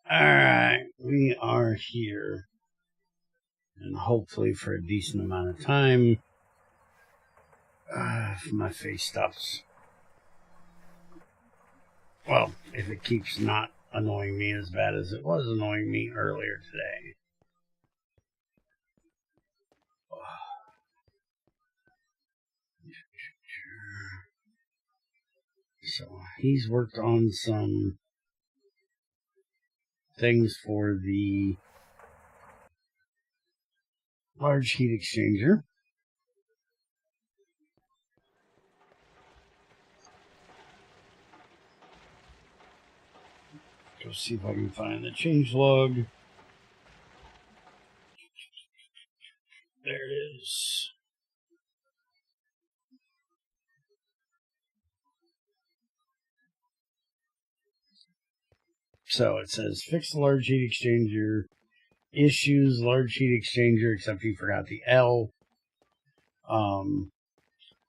Alright, we are here, and hopefully for a decent amount of time, if my face stops, well, if it keeps not annoying me as bad as it was annoying me earlier today. So, he's worked on some things for the large heat exchanger. Go see if I can find the changelog. There it is. So it says fix the large heat exchanger, issues large heat exchanger, except you forgot the L.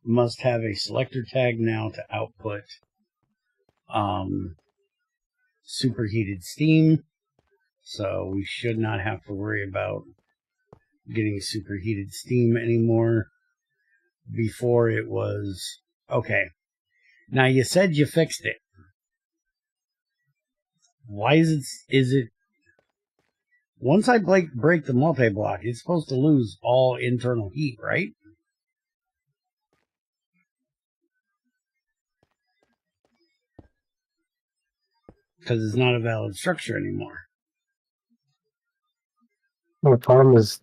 Must have a selector tag now to output superheated steam. So we should not have to worry about getting superheated steam anymore. Before it was, okay, now you said you fixed it. Why is it, once I break the multi-block, it's supposed to lose all internal heat, right? Because it's not a valid structure anymore. The problem is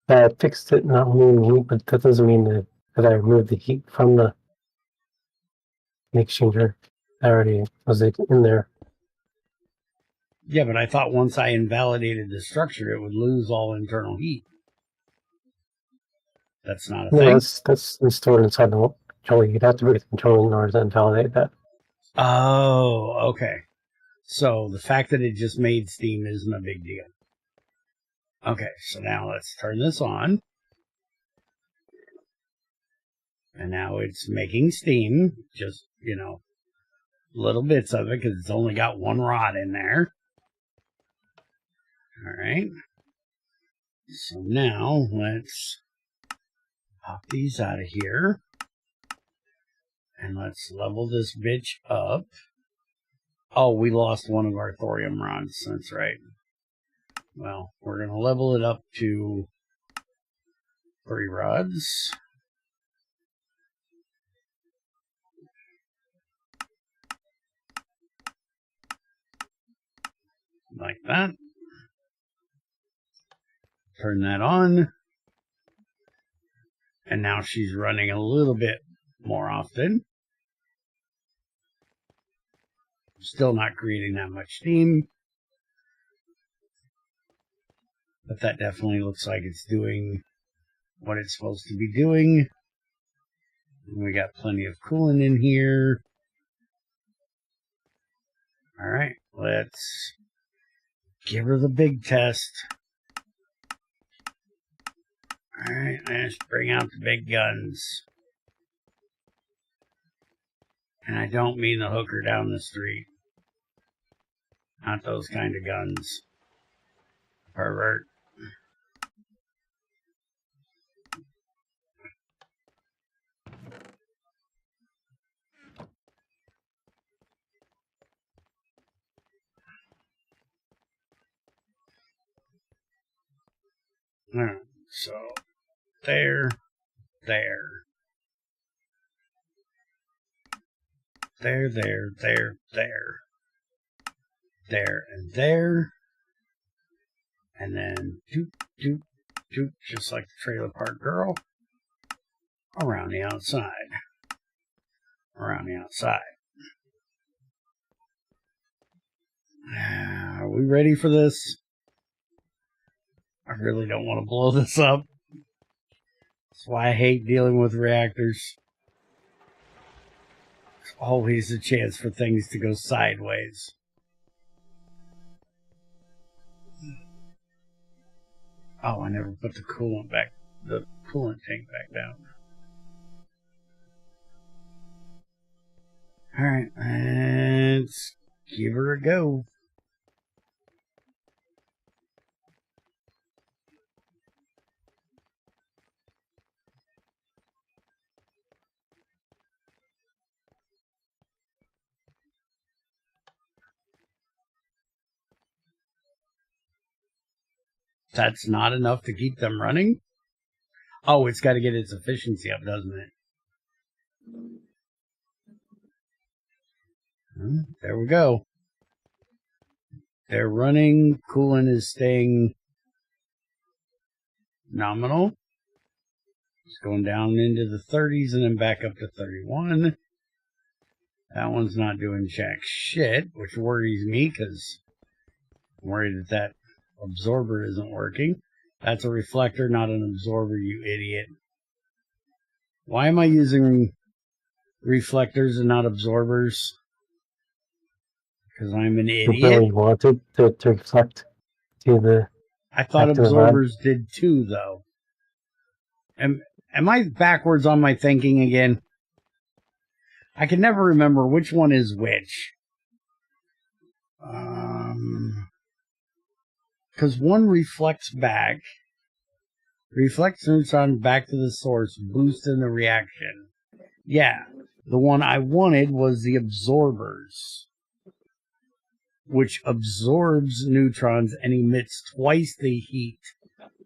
that I fixed it, not removing heat, but that doesn't mean that I removed the heat from the exchanger. I already was in there. Yeah, but I thought once I invalidated the structure, it would lose all internal heat. That's not a No, thing? that's stored inside the controller. You'd have to put the controller in order to invalidate that. Oh, okay. So the fact that it just made steam isn't a big deal. Okay, so now let's turn this on. And now it's making steam, just, little bits of it because it's only got one rod in there. All right. So now let's pop these out of here. And let's level this bitch up. Oh, we lost one of our thorium rods. That's right. Well, we're going to level it up to 3 rods. Like that. Turn that on. And now she's running a little bit more often. Still not creating that much steam. But that definitely looks like it's doing what it's supposed to be doing. And we got plenty of coolant in here. All right, let's give her the big test. All right, let's bring out the big guns. And I don't mean the hooker down the street. Not those kind of guns. Pervert. All right, so there, there. There, there, there, there. There and there. And then doop, doop, doop, just like the trailer park girl. Around the outside. Around the outside. Are we ready for this? I really don't want to blow this up. That's why I hate dealing with reactors. There's always a chance for things to go sideways. Oh, I never put the coolant tank back down. Alright, let's give her a go. That's not enough to keep them running? Oh, it's got to get its efficiency up, doesn't it? There we go. They're running. Coolant is staying nominal. It's going down into the 30s and then back up to 31. That one's not doing jack shit, which worries me because I'm worried that absorber isn't working. That's a reflector, not an absorber, you idiot. Why am I using reflectors and not absorbers? Because I'm an idiot. You really wanted to reflect to the... I thought absorbers did too, though. Am I backwards on my thinking again? I can never remember which one is which. Because one reflects neutron back to the source, boosting the reaction. Yeah, the one I wanted was the absorbers, which absorbs neutrons and emits twice the heat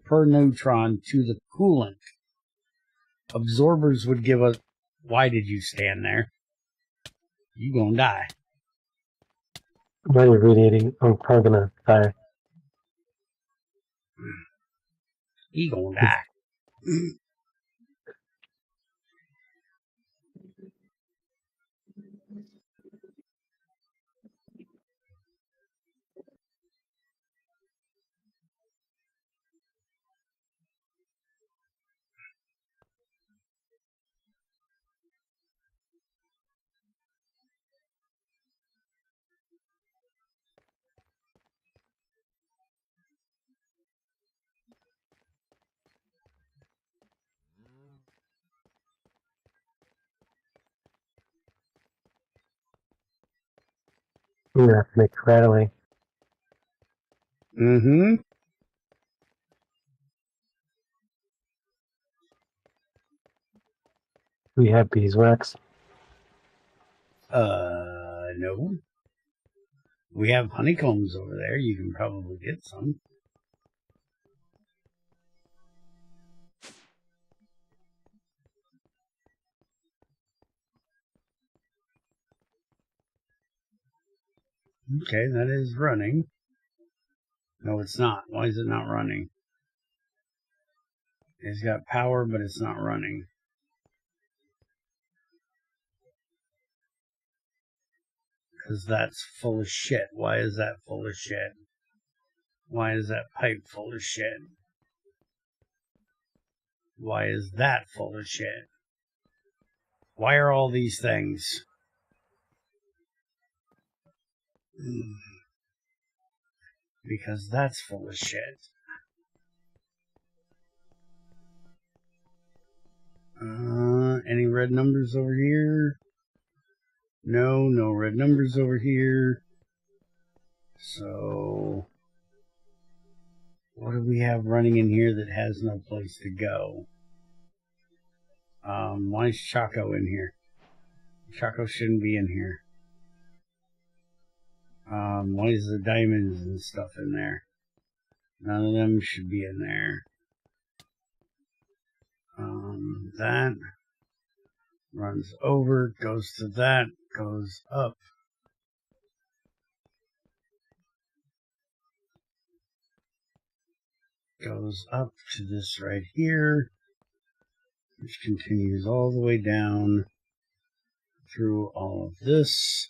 per neutron to the coolant. Absorbers would give us... Why did you stand there? You gonna die. I'm not radiating. I'm probably gonna die. He gonna die. I'm gonna have to make it right away. Mm-hmm. We have beeswax. No. We have honeycombs over there. You can probably get some. Okay, that is running. No, it's not. Why is it not running? It's got power, but it's not running. Because that's full of shit. Why is that full of shit? Why is that pipe full of shit? Why is that full of shit? Why are all these things? Because that's full of shit. Any red numbers over here? No, no red numbers over here. So, what do we have running in here that has no place to go? Why is Choco in here? Choco shouldn't be in here. Why is the diamonds and stuff in there? None of them should be in there. That runs over, goes to that, goes up. Goes up to this right here, which continues all the way down through all of this.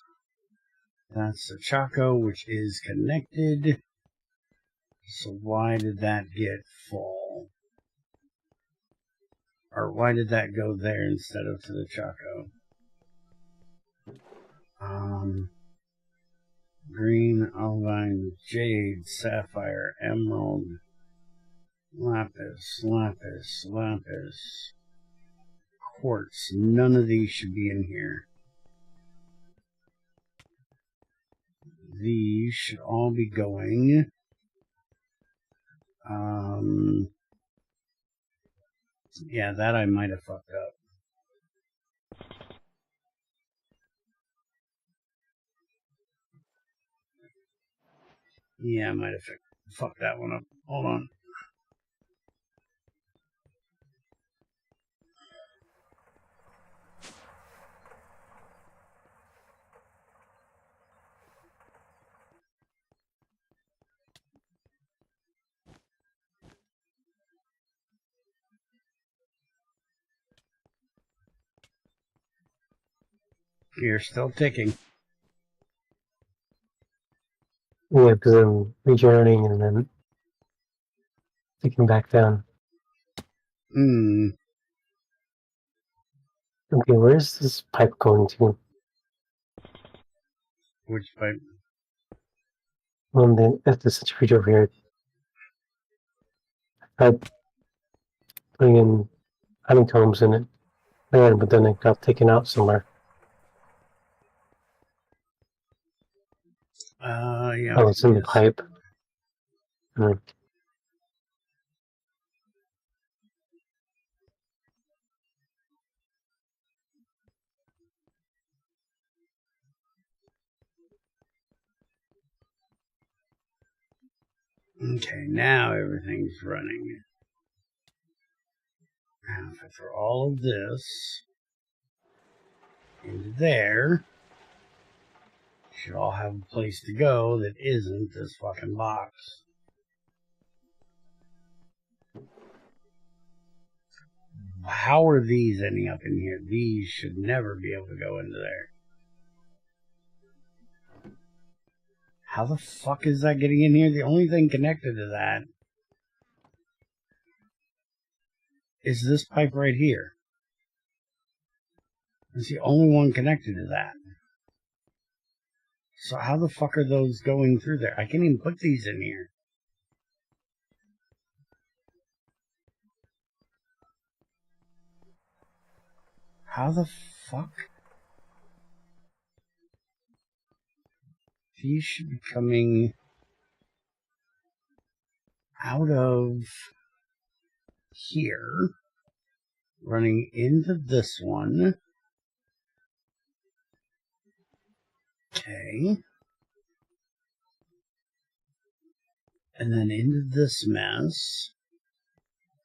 That's the Choco, which is connected. So why did that get full? Or why did that go there instead of to the Choco? Green, olivine, jade, sapphire, emerald, lapis, lapis, lapis, quartz. None of these should be in here. These should all be going. Yeah, that I might have fucked up. Yeah, I might have fucked that one up. Hold on. You're still ticking. Yeah, because I'm regenerating and then ticking back down. Okay, where's this pipe going to? Which pipe? Well, then at the centrifuge over here. I putting in honeycombs in it there, but then it got taken out somewhere. Yeah. Oh, it's in the pipe. Okay, now everything's running. Now, if I throw all of this into there, should all have a place to go that isn't this fucking box. How are these ending up in here? These should never be able to go into there. How the fuck is that getting in here? The only thing connected to that is this pipe right here. It's the only one connected to that. So how the fuck are those going through there? I can't even put these in here. How the fuck? these should be coming out of here, running into this one. Okay. And then into this mess.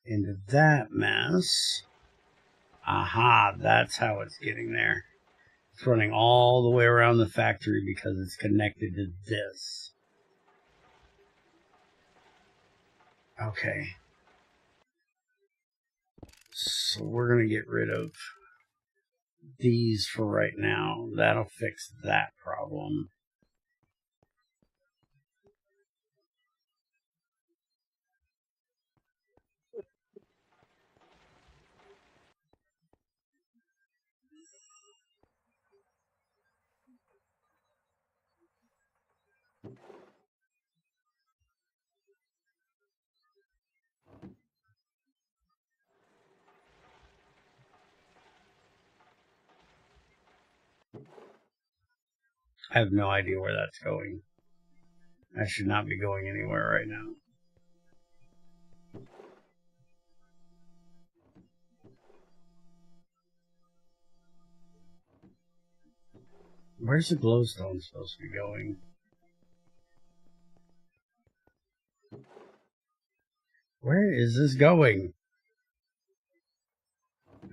Into that mess. Aha, that's how it's getting there. It's running all the way around the factory because it's connected to this. Okay. So we're going to get rid of these for right now. That'll fix that problem. I have no idea where that's going. I should not be going anywhere right now. Where's the glowstone supposed to be going? Where is this going?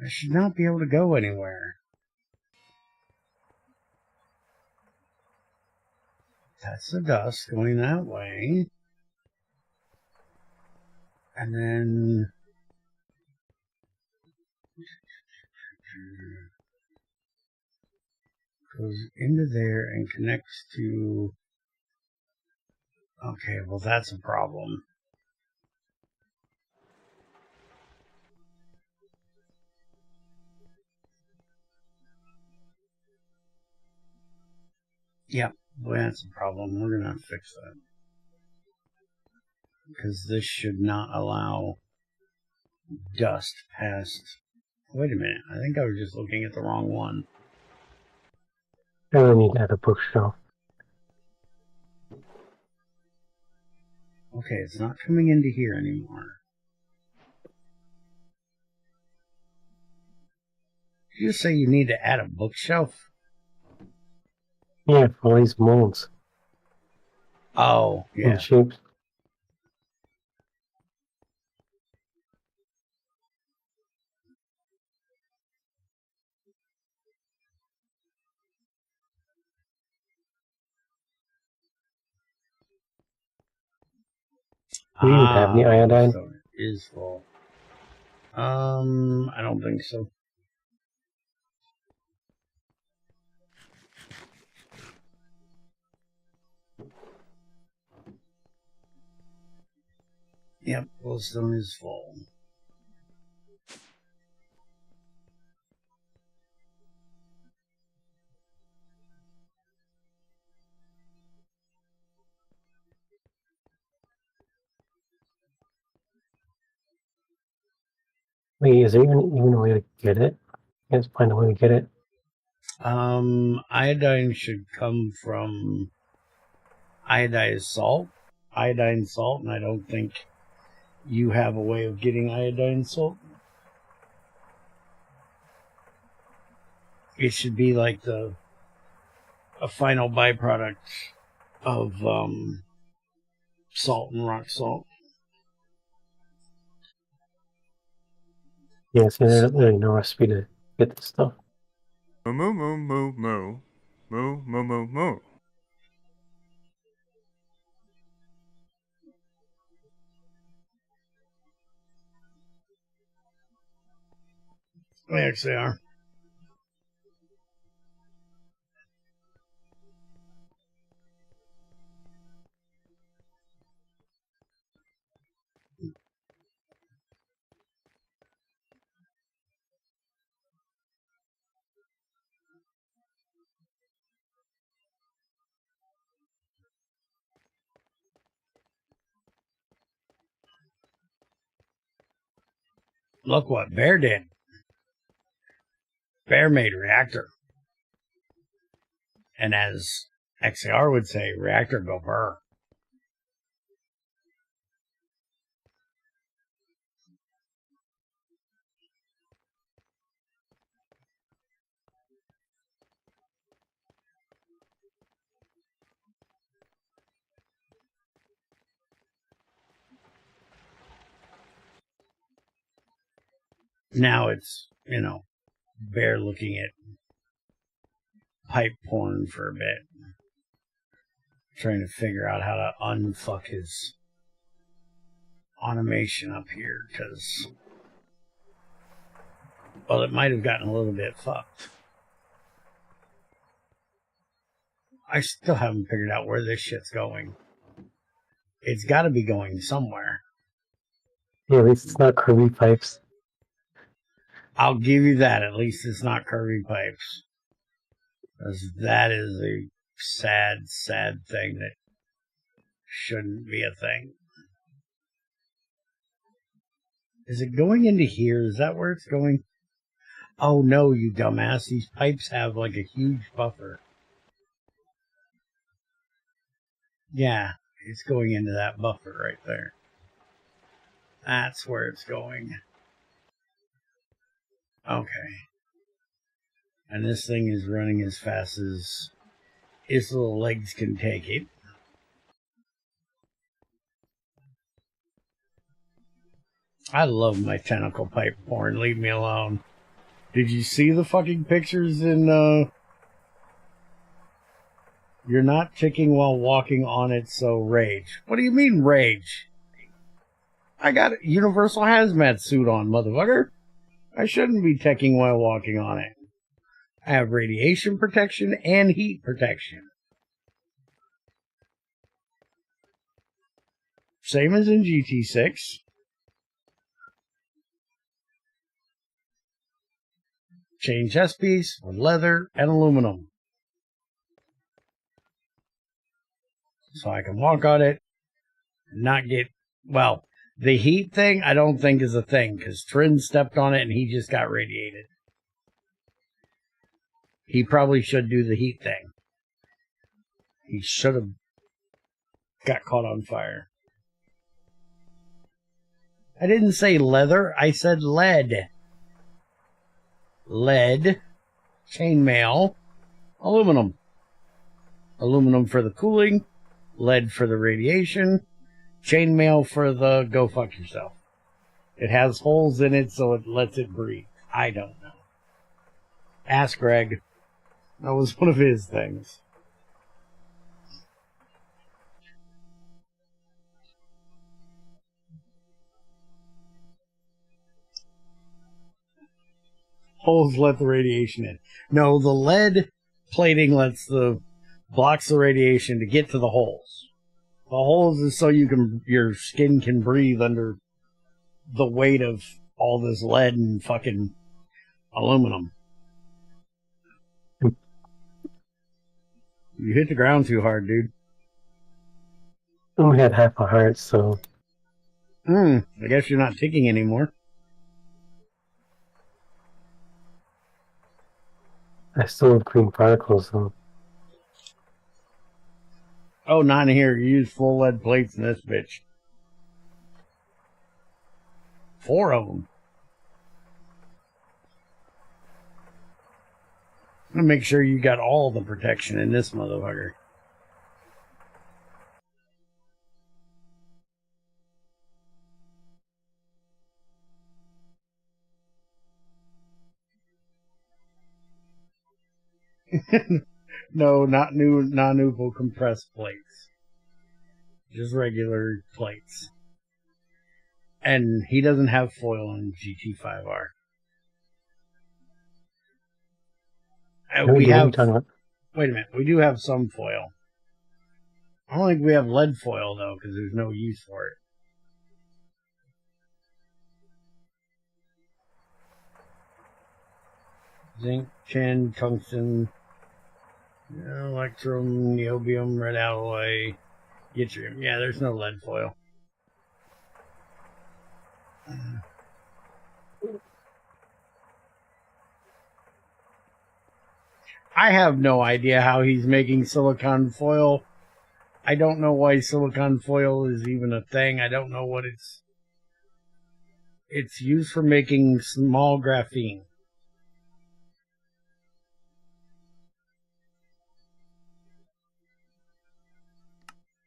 I should not be able to go anywhere. That's the dust going that way. And then goes into there and connects to... Okay, well that's a problem. Yep, well, that's a problem. We're going to fix that. Because this should not allow dust past... Wait a minute, I think I was just looking at the wrong one. I really need to add a bookshelf. Okay, it's not coming into here anymore. Did you just say you need to add a bookshelf? Yeah, for all these molds. Oh, yeah. And shapes. Do you even have any iodine? So it is full. I don't think so. Yep, glowstone is full. Wait, is there even a way to get it? You guys find a way to get it? Iodine should come from iodized salt. Iodine salt, and I don't think you have a way of getting iodine salt. It should be like a final byproduct of salt and rock salt. Yeah, see, there's really no recipe to get this stuff. Moo moo moo moo moo. Moo moo moo moo. They actually are. Look what Bear did. Bear made reactor. And as XAR would say reactor go burr. Now it's, you know, Bear looking at pipe porn for a bit. Trying to figure out how to unfuck his automation up here, because, well, it might have gotten a little bit fucked. I still haven't figured out where this shit's going. It's got to be going somewhere. Yeah, at least it's not curvy pipes. I'll give you that. At least it's not curvy pipes. Because that is a sad, sad thing that shouldn't be a thing. Is it going into here? Is that where it's going? Oh no, you dumbass. These pipes have like a huge buffer. Yeah, it's going into that buffer right there. That's where it's going. Okay. And this thing is running as fast as its little legs can take it. I love my tentacle pipe porn. Leave me alone. Did you see the fucking pictures in, You're not ticking while walking on it, so rage. What do you mean, rage? I got a universal hazmat suit on, motherfucker. I shouldn't be ticking while walking on it. I have radiation protection and heat protection. Same as in GT6. Chain chest piece with leather and aluminum. So I can walk on it and not get, well, the heat thing I don't think is a thing, because Trin stepped on it and he just got radiated. He probably should do the heat thing. He should have got caught on fire. I didn't say leather, I said lead. Lead, chainmail, aluminum. Aluminum for the cooling, lead for the radiation, chainmail for the go fuck yourself. It has holes in it so it lets it breathe. I don't know. Ask Greg. That was one of his things. Holes let the radiation in. No, the lead plating blocks the radiation to get to the holes. The holes is so your skin can breathe under the weight of all this lead and fucking aluminum. You hit the ground too hard, dude. I only had half a heart, so... I guess you're not ticking anymore. I still have green particles, so... Oh, not in here. You use full lead plates in this bitch. 4 of them. I'm gonna make sure you got all the protection in this motherfucker. No, not new non-UFO compressed plates. Just regular plates. And he doesn't have foil on GT5R. We have... Wait a minute. We do have some foil. I don't think we have lead foil, though, because there's no use for it. Zinc, tin, tungsten, electrum, niobium, red alloy, yttrium. Yeah, there's no lead foil. I have no idea how he's making silicon foil. I don't know why silicon foil is even a thing. I don't know what it's used for making small graphene.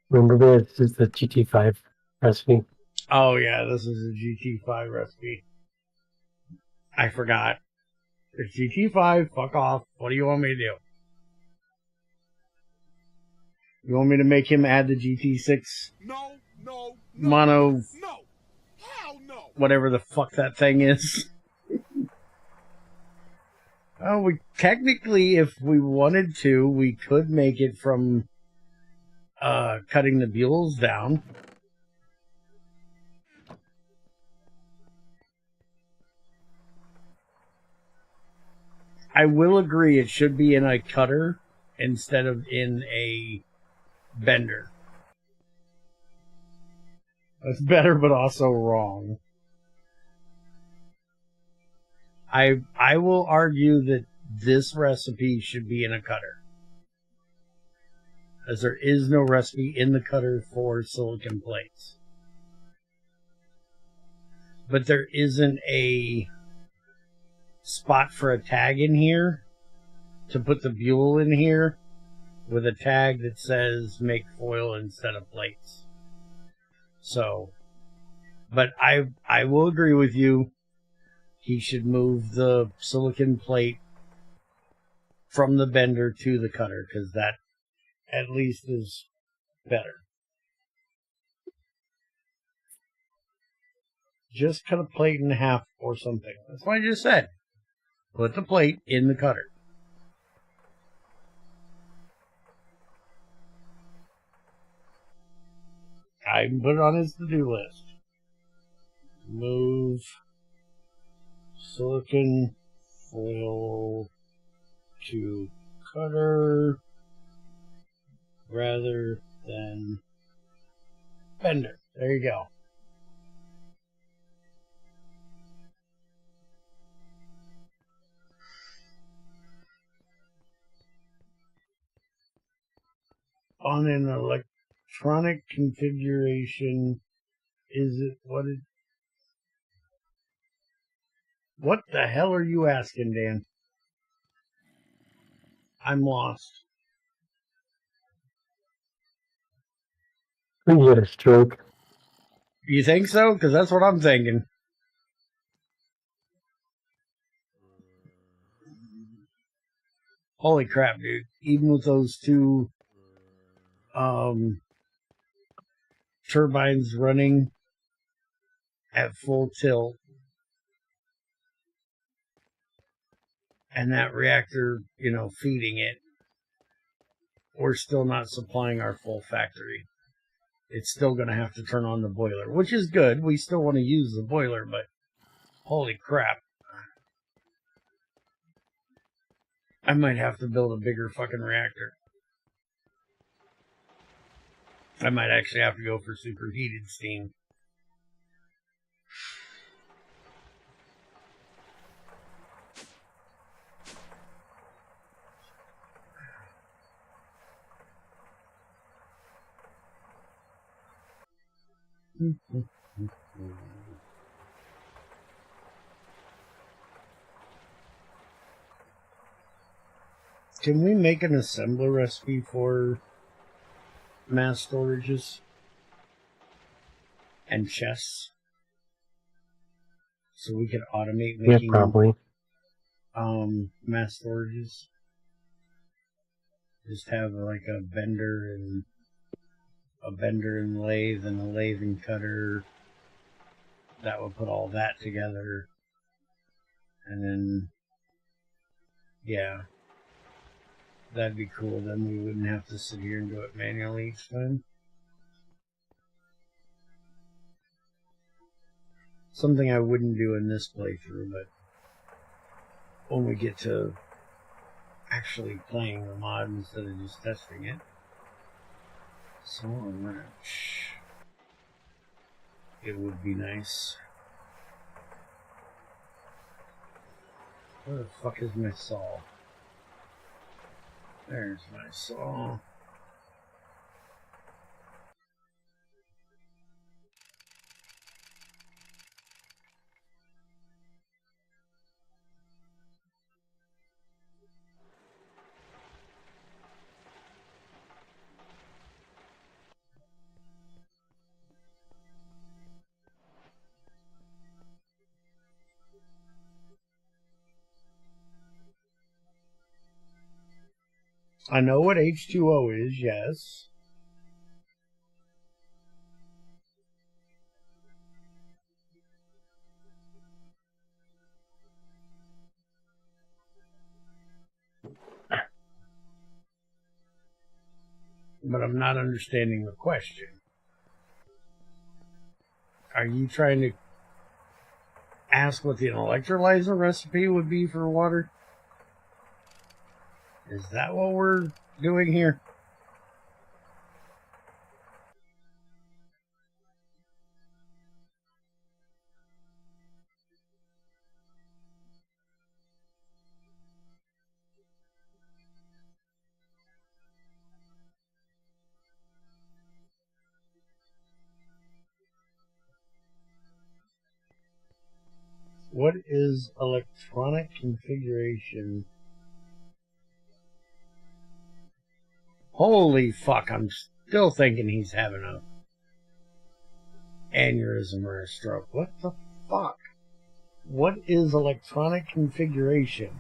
Remember this is the GT5 recipe. Oh yeah, this is a GT5 recipe. I forgot. It's GT5, fuck off. What do you want me to do? You want me to make him add the GT6 mono, hell no. whatever the fuck that thing is? Oh, we technically, if we wanted to, we could make it from cutting the buells down. I will agree it should be in a cutter instead of in a bender. That's better, but also wrong. I will argue that this recipe should be in a cutter, as there is no recipe in the cutter for silicon plates. But there isn't a spot for a tag in here to put the buell in here with a tag that says make foil instead of plates. So, but I will agree with you. He should move the silicon plate from the bender to the cutter, because that at least is better. Just cut a plate in half or something. That's what I just said. Put the plate in the cutter. I put it on his to-do list. Move silicon foil to cutter rather than bender. There you go. On an electronic configuration, is it what the hell are you asking, Dan? I'm lost. You had a stroke. You think so? Because that's what I'm thinking. Holy crap, dude. Even with those two turbines running at full tilt and that reactor, feeding it, we're still not supplying our full factory. It's still going to have to turn on the boiler, which is good. We still want to use the boiler, but holy crap. I might have to build a bigger fucking reactor. I might actually have to go for superheated steam. Can we make an assembler recipe for mass storages and chests? So we could automate making probably. Mass storages. Just have like a bender and lathe and a lathe and cutter. That would put all that together. And then, yeah. That'd be cool. Then we wouldn't have to sit here and do it manually each time. Something I wouldn't do in this playthrough, but when we get to actually playing the mod instead of just testing it. So much. It would be nice. Where the fuck is my saw? There's my saw. I know what H2O is, yes. But I'm not understanding the question. Are you trying to ask what the electrolyzer recipe would be for water? Is that what we're doing here? What is electronic configuration? Holy fuck, I'm still thinking he's having a aneurysm or a stroke. What the fuck? What is electronic configuration?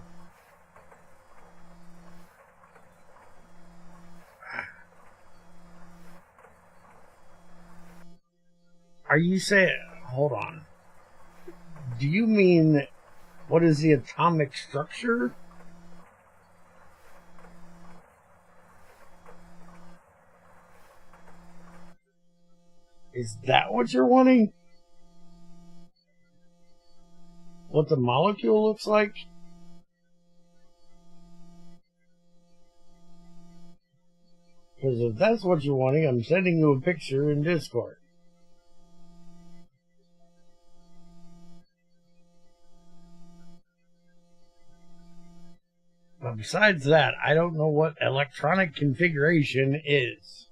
Are you saying... Hold on. Do you mean... What is the atomic structure? Is that what you're wanting? What the molecule looks like? Because if that's what you're wanting, I'm sending you a picture in Discord. But besides that, I don't know what electronic configuration is.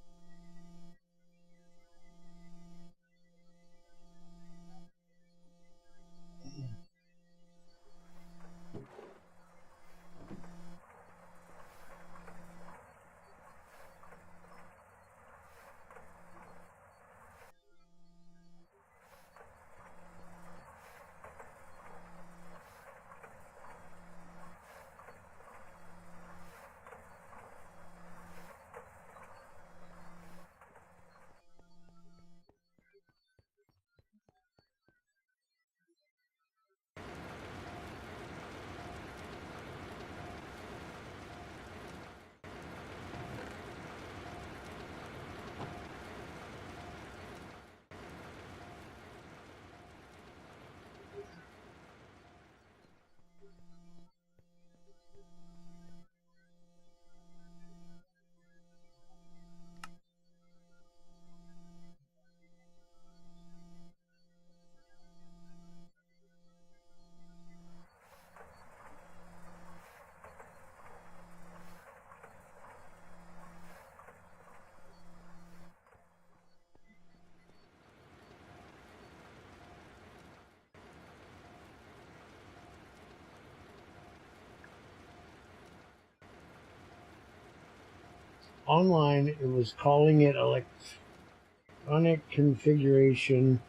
Online, it was calling it electronic configuration.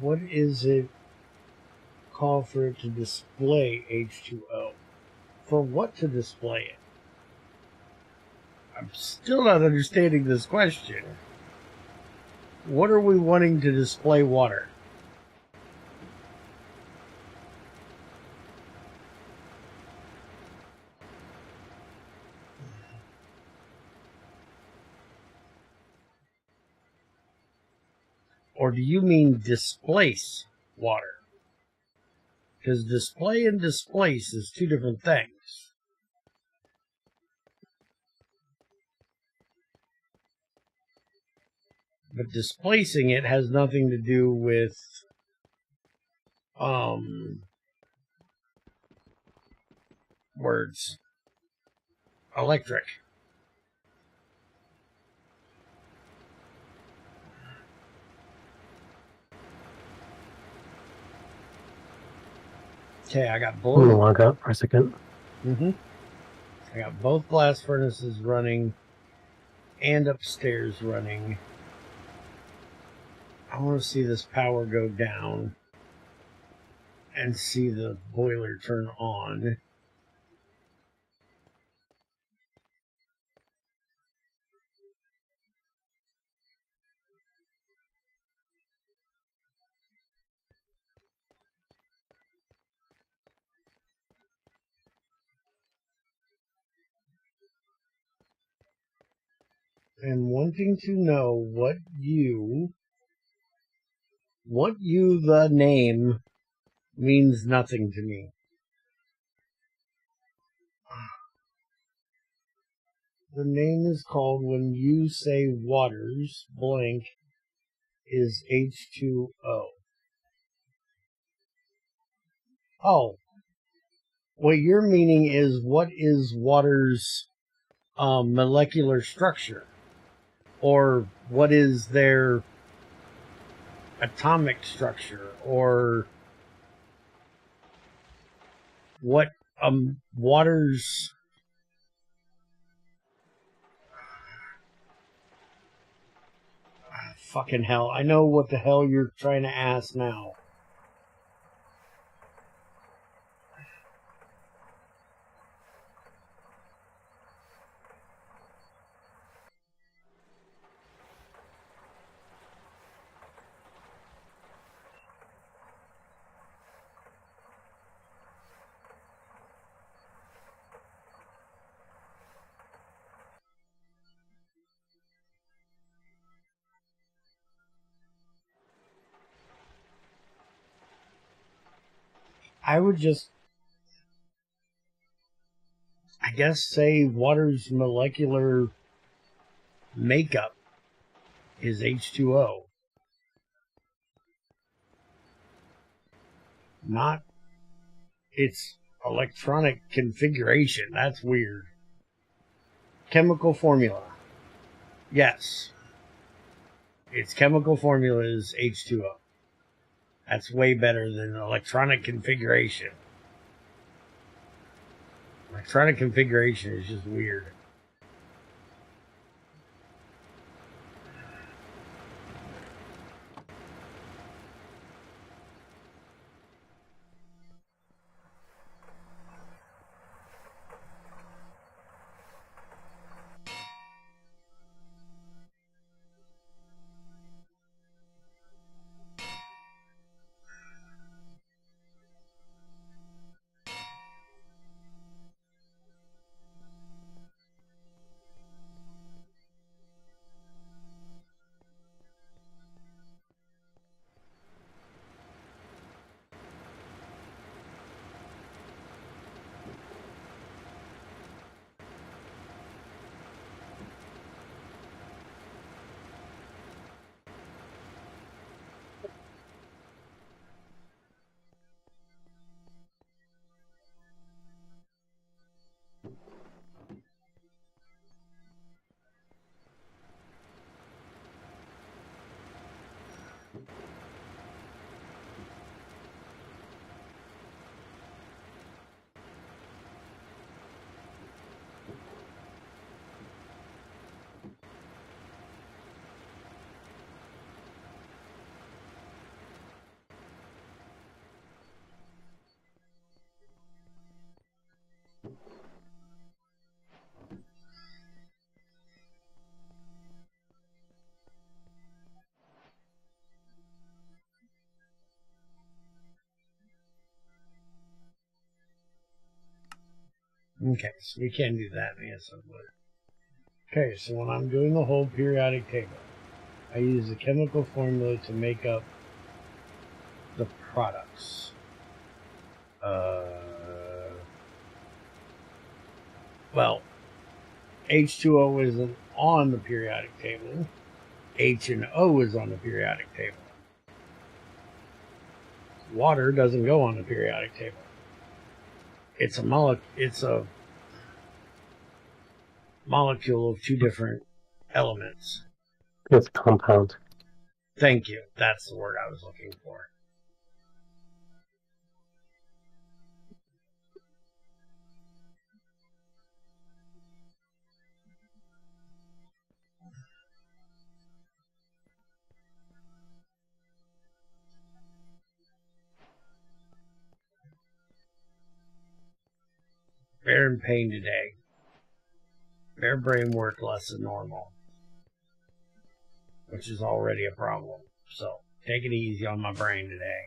What is it call for it to display H2O? For what to display it? I'm still not understanding this question. What are we wanting to display water? Or do you mean displace water? Because display and displace is two different things. But displacing it has nothing to do with words. Electric. Okay, I got I'm gonna both. log out for a second. I got both blast furnaces running and upstairs running. I want to see this power go down and see the boiler turn on. And wanting to know what you the name means nothing to me. The name is called when you say waters blank is H2O. Oh, what you're meaning is what is water's molecular structure, or what is their atomic structure, or what water's fucking hell. I know what the hell you're trying to ask now. I would just, I guess, say water's molecular makeup is H2O. Not its electronic configuration. That's weird. Chemical formula. Yes. Its chemical formula is H2O. That's way better than electronic configuration. Electronic configuration is just weird. Okay, so we can do that in the assembler. Okay, so when I'm doing the whole periodic table, I use the chemical formula to make up the products. Well, H2O isn't on the periodic table. H and O is on the periodic table. Water doesn't go on the periodic table. it's a molecule of two different elements. It's compound. Thank you. That's the word I was looking for. Bear in pain today. Bear brain worked less than normal, which is already a problem. So take it easy on my brain today.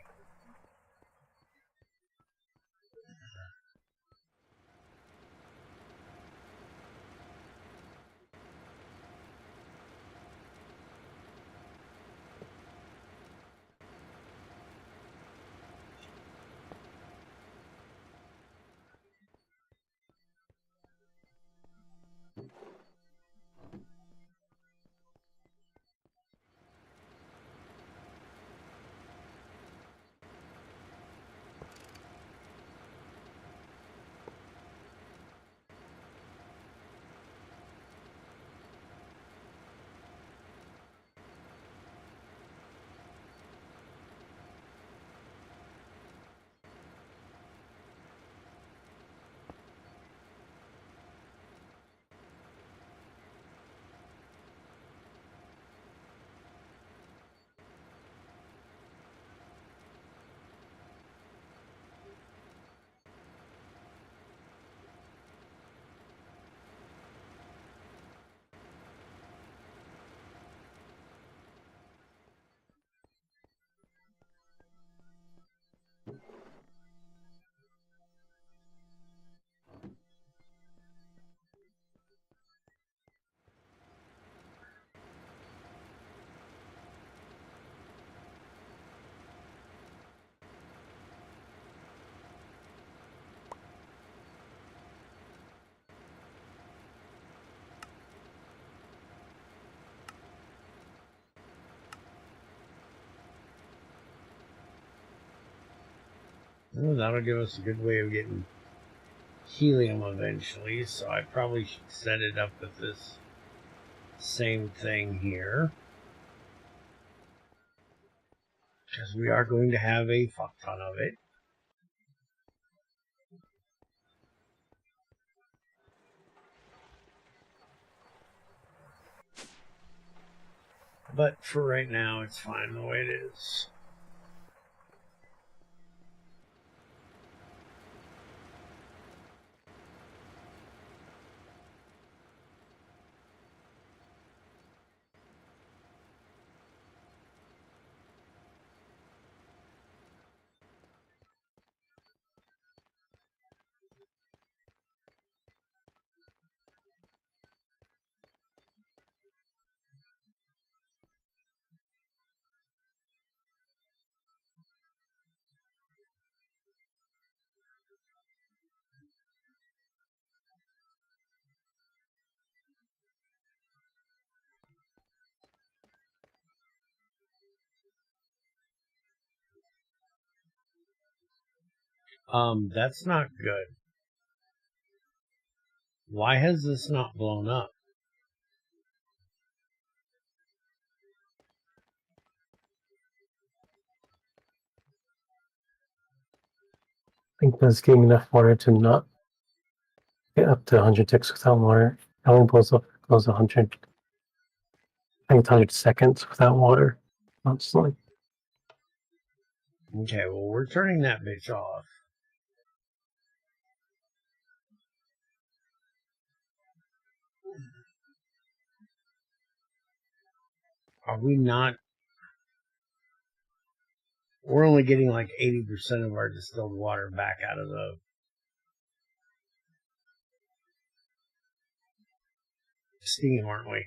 Well, that'll give us a good way of getting helium eventually, so I probably should set it up with this same thing here, because we are going to have a fuck ton of it. But for right now, it's fine the way it is. That's not good. Why has this not blown up? I think that's getting enough water to not get up to 100 ticks without water. It only goes 100. I think it's 100 seconds without water. Constantly. Okay, well, we're turning that bitch off. Are we not? We're only getting like 80% of our distilled water back out of the steam, aren't we?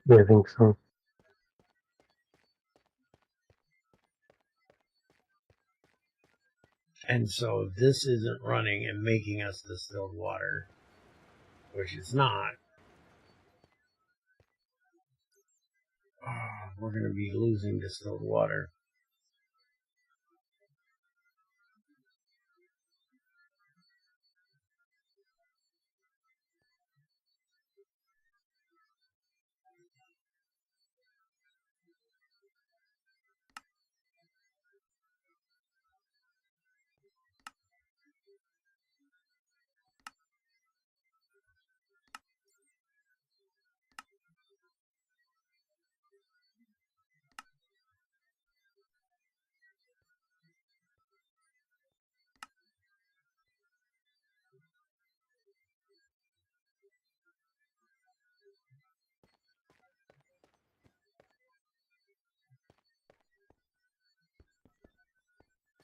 Yeah, I think so. And so if this isn't running and making us distilled water, which it's not, we're going to be losing distilled water.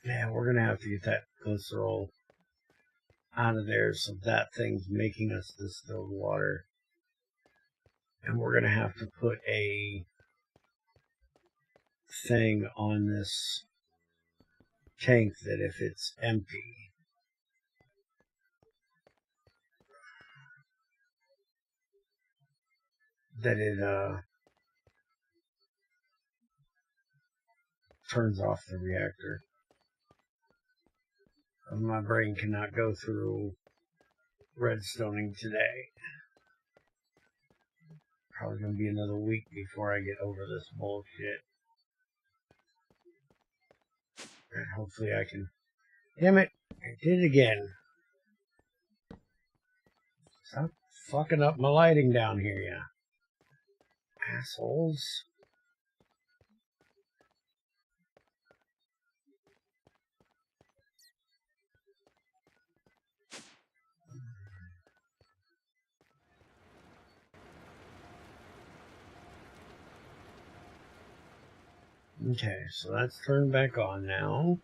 Man, we're going to have to get that glycerol out of there, so that thing's making us distilled water. And we're going to have to put a thing on this tank that if it's empty, that it turns off the reactor. My brain cannot go through redstoning today. Probably going to be another week before I get over this bullshit. And hopefully I can... Damn it! I did it again. Stop fucking up my lighting down here, ya assholes. Okay, so that's turned back on now.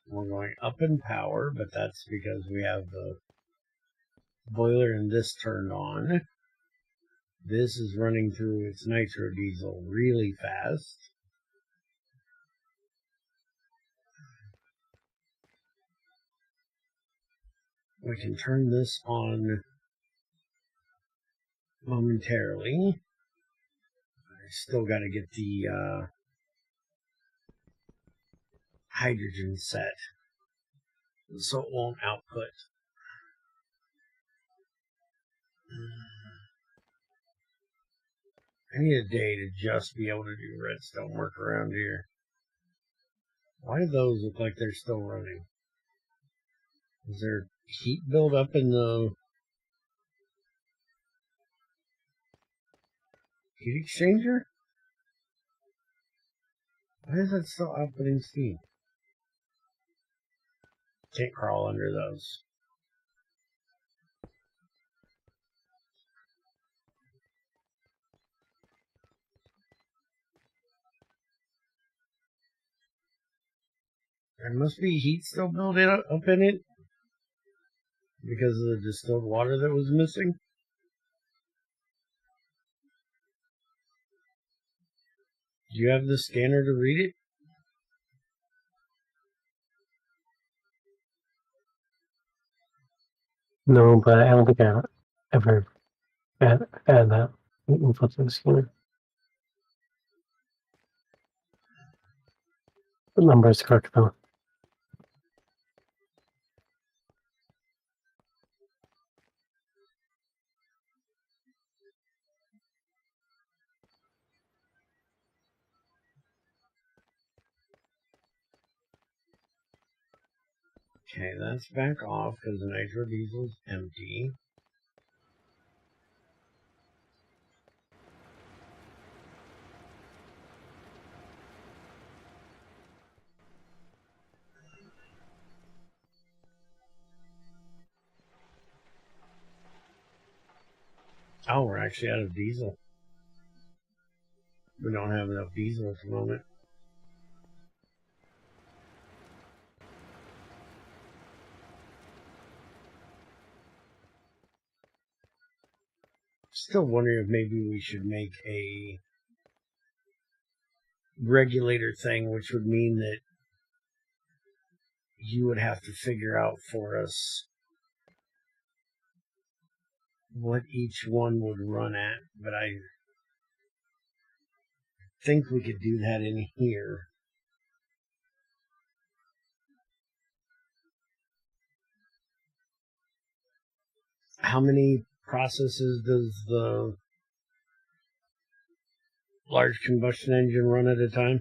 We're going up in power, but that's because we have the boiler and this turned on. This is running through its nitro diesel really fast. We can turn this on momentarily. I still got to get the hydrogen set so it won't output. I need a day to just be able to do redstone work around here. Why do those look like they're still running? Is there heat buildup in the heat exchanger? Why is that still outputting steam? Can't crawl under those. There must be heat still building up in it because of the distilled water that was missing. Do you have the scanner to read it? No, but I don't think I ever add that info to the scanner. The number is correct though. Okay, that's back off because the nitro diesel's empty. Oh, we're actually out of diesel. We don't have enough diesel at the moment. Still wondering if maybe we should make a regulator thing, which would mean that you would have to figure out for us what each one would run at, but I think we could do that in here. How many processes does the large combustion engine run at a time?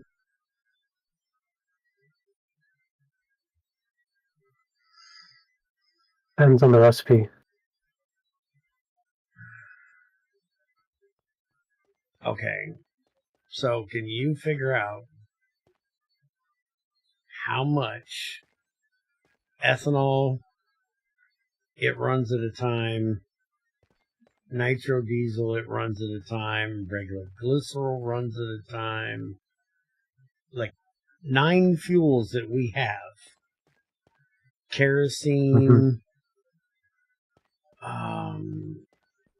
Depends on the recipe. Okay, so can you figure out how much ethanol it runs at a time, nitro diesel it runs at a time, regular glycerol runs at a time, like 9 fuels that we have. Kerosene,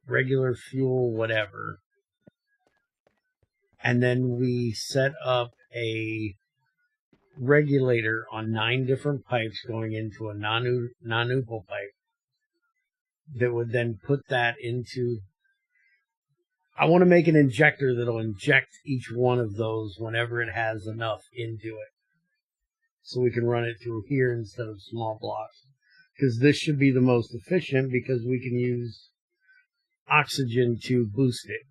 regular fuel, whatever. And then we set up a regulator on 9 different pipes going into a non-oopal pipe that would then put that into... I want to make an injector that'll inject each one of those whenever it has enough into it. So we can run it through here instead of small blocks. Because this should be the most efficient because we can use oxygen to boost it.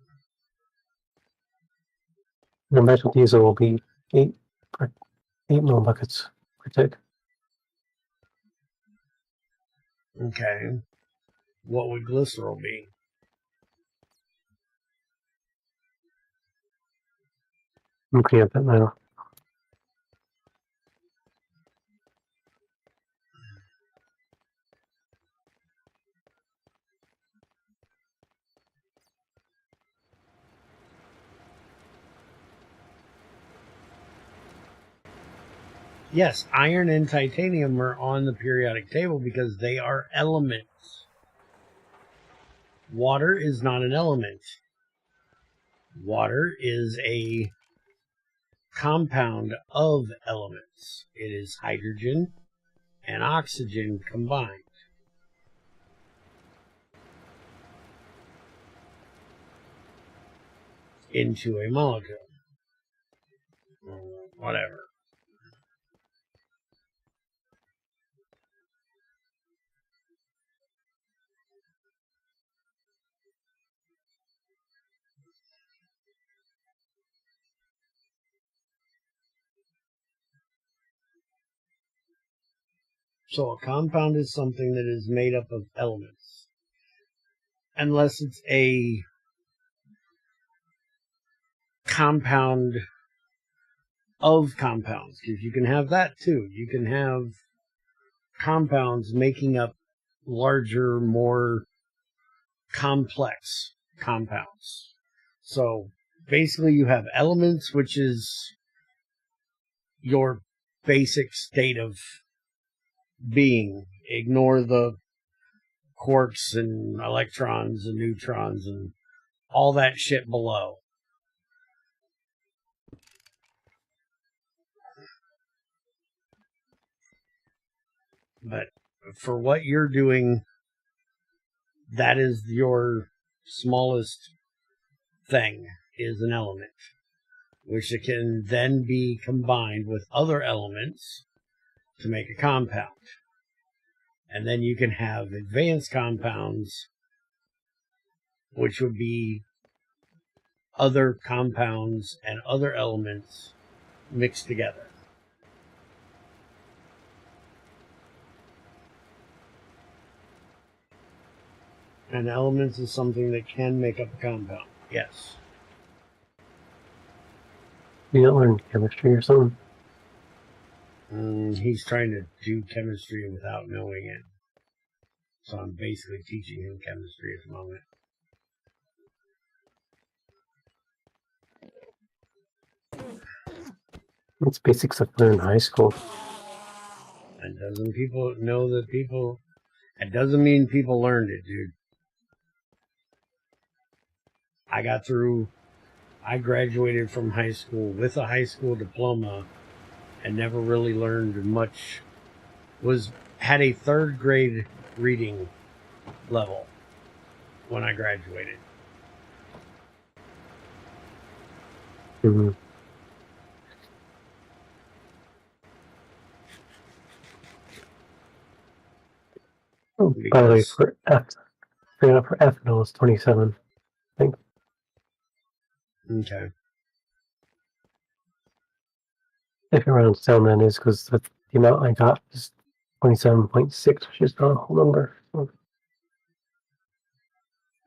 The metal diesel will be 8 mil buckets per tick. Okay. What would glycerol be? I'm clean up that now. Yes, iron and titanium are on the periodic table because they are elements. Water is not an element. Water is a compound of elements. It is hydrogen and oxygen combined into a molecule. Whatever. So a compound is something that is made up of elements. Unless it's a compound of compounds, because you can have that too. You can have compounds making up larger, more complex compounds. So basically you have elements, which is your basic state of being. Ignore the quarks and electrons and neutrons and all that shit below. But for what you're doing, that is your smallest thing, is an element, which it can then be combined with other elements to make a compound. And then you can have advanced compounds, which would be other compounds and other elements mixed together. And elements is something that can make up a compound. Yes. You don't learn chemistry or something? He's trying to do chemistry without knowing it. So I'm basically teaching him chemistry at the moment. It's basic stuff learned in high school. And doesn't people know that people... It doesn't mean people learned it, dude. I graduated from high school with a high school diploma and never really learned much. Had a 3rd grade reading level when I graduated. Mm-hmm. Oh, by the way, for ethanol, it's 27, I think. Okay. If it rounds down, then is because the amount I got is 27.6, which is not a whole number. So.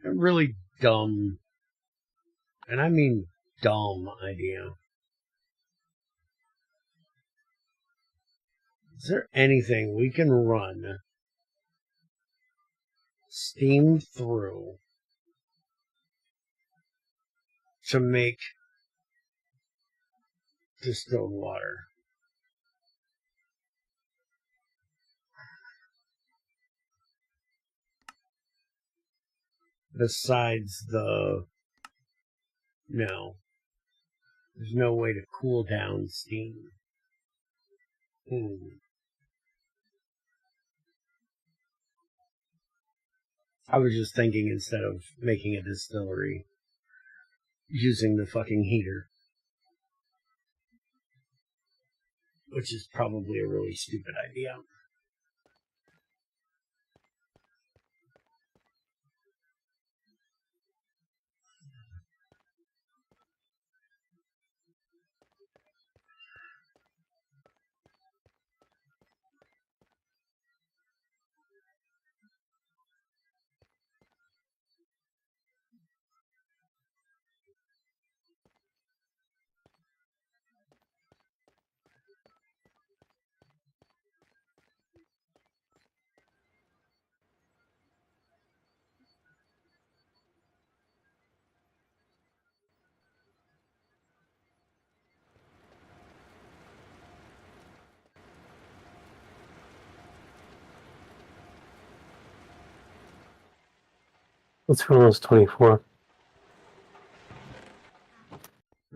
A really dumb, and I mean dumb idea. Is there anything we can run steam through to make distilled water? besides the... No. There's no way to cool down steam. I was just thinking instead of making a distillery, using the fucking heater. Which is probably a really stupid idea. Let's roll those 24.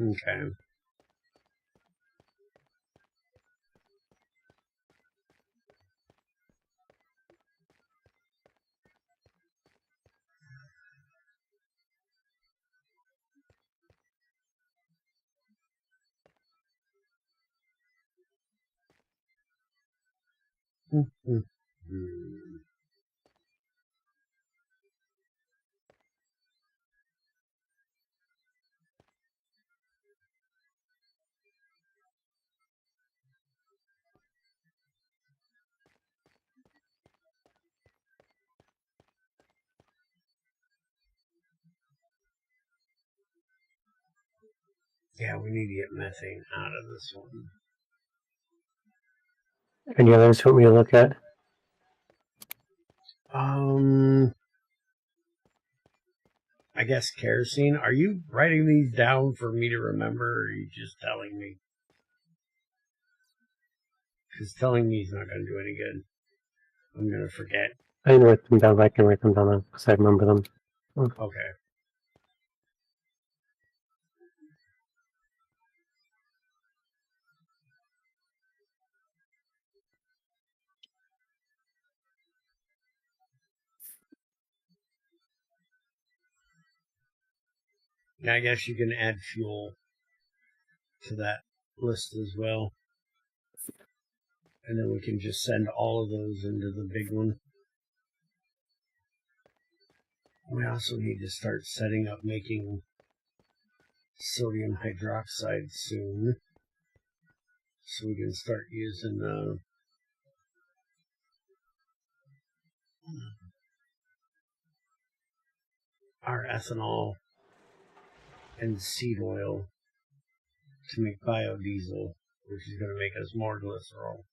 Okay. Yeah, we need to get methane out of this one. Any others you want me to look at? I guess kerosene. Are you writing these down for me to remember, or are you just telling me? Because telling me is not going to do any good. I'm going to forget. I didn't write them down, but I can write them down because I remember them. Okay. Now, I guess you can add fuel to that list as well. And then we can just send all of those into the big one. We also need to start setting up making sodium hydroxide soon. So we can start using our ethanol and seed oil to make biodiesel, which is going to make us more glycerol.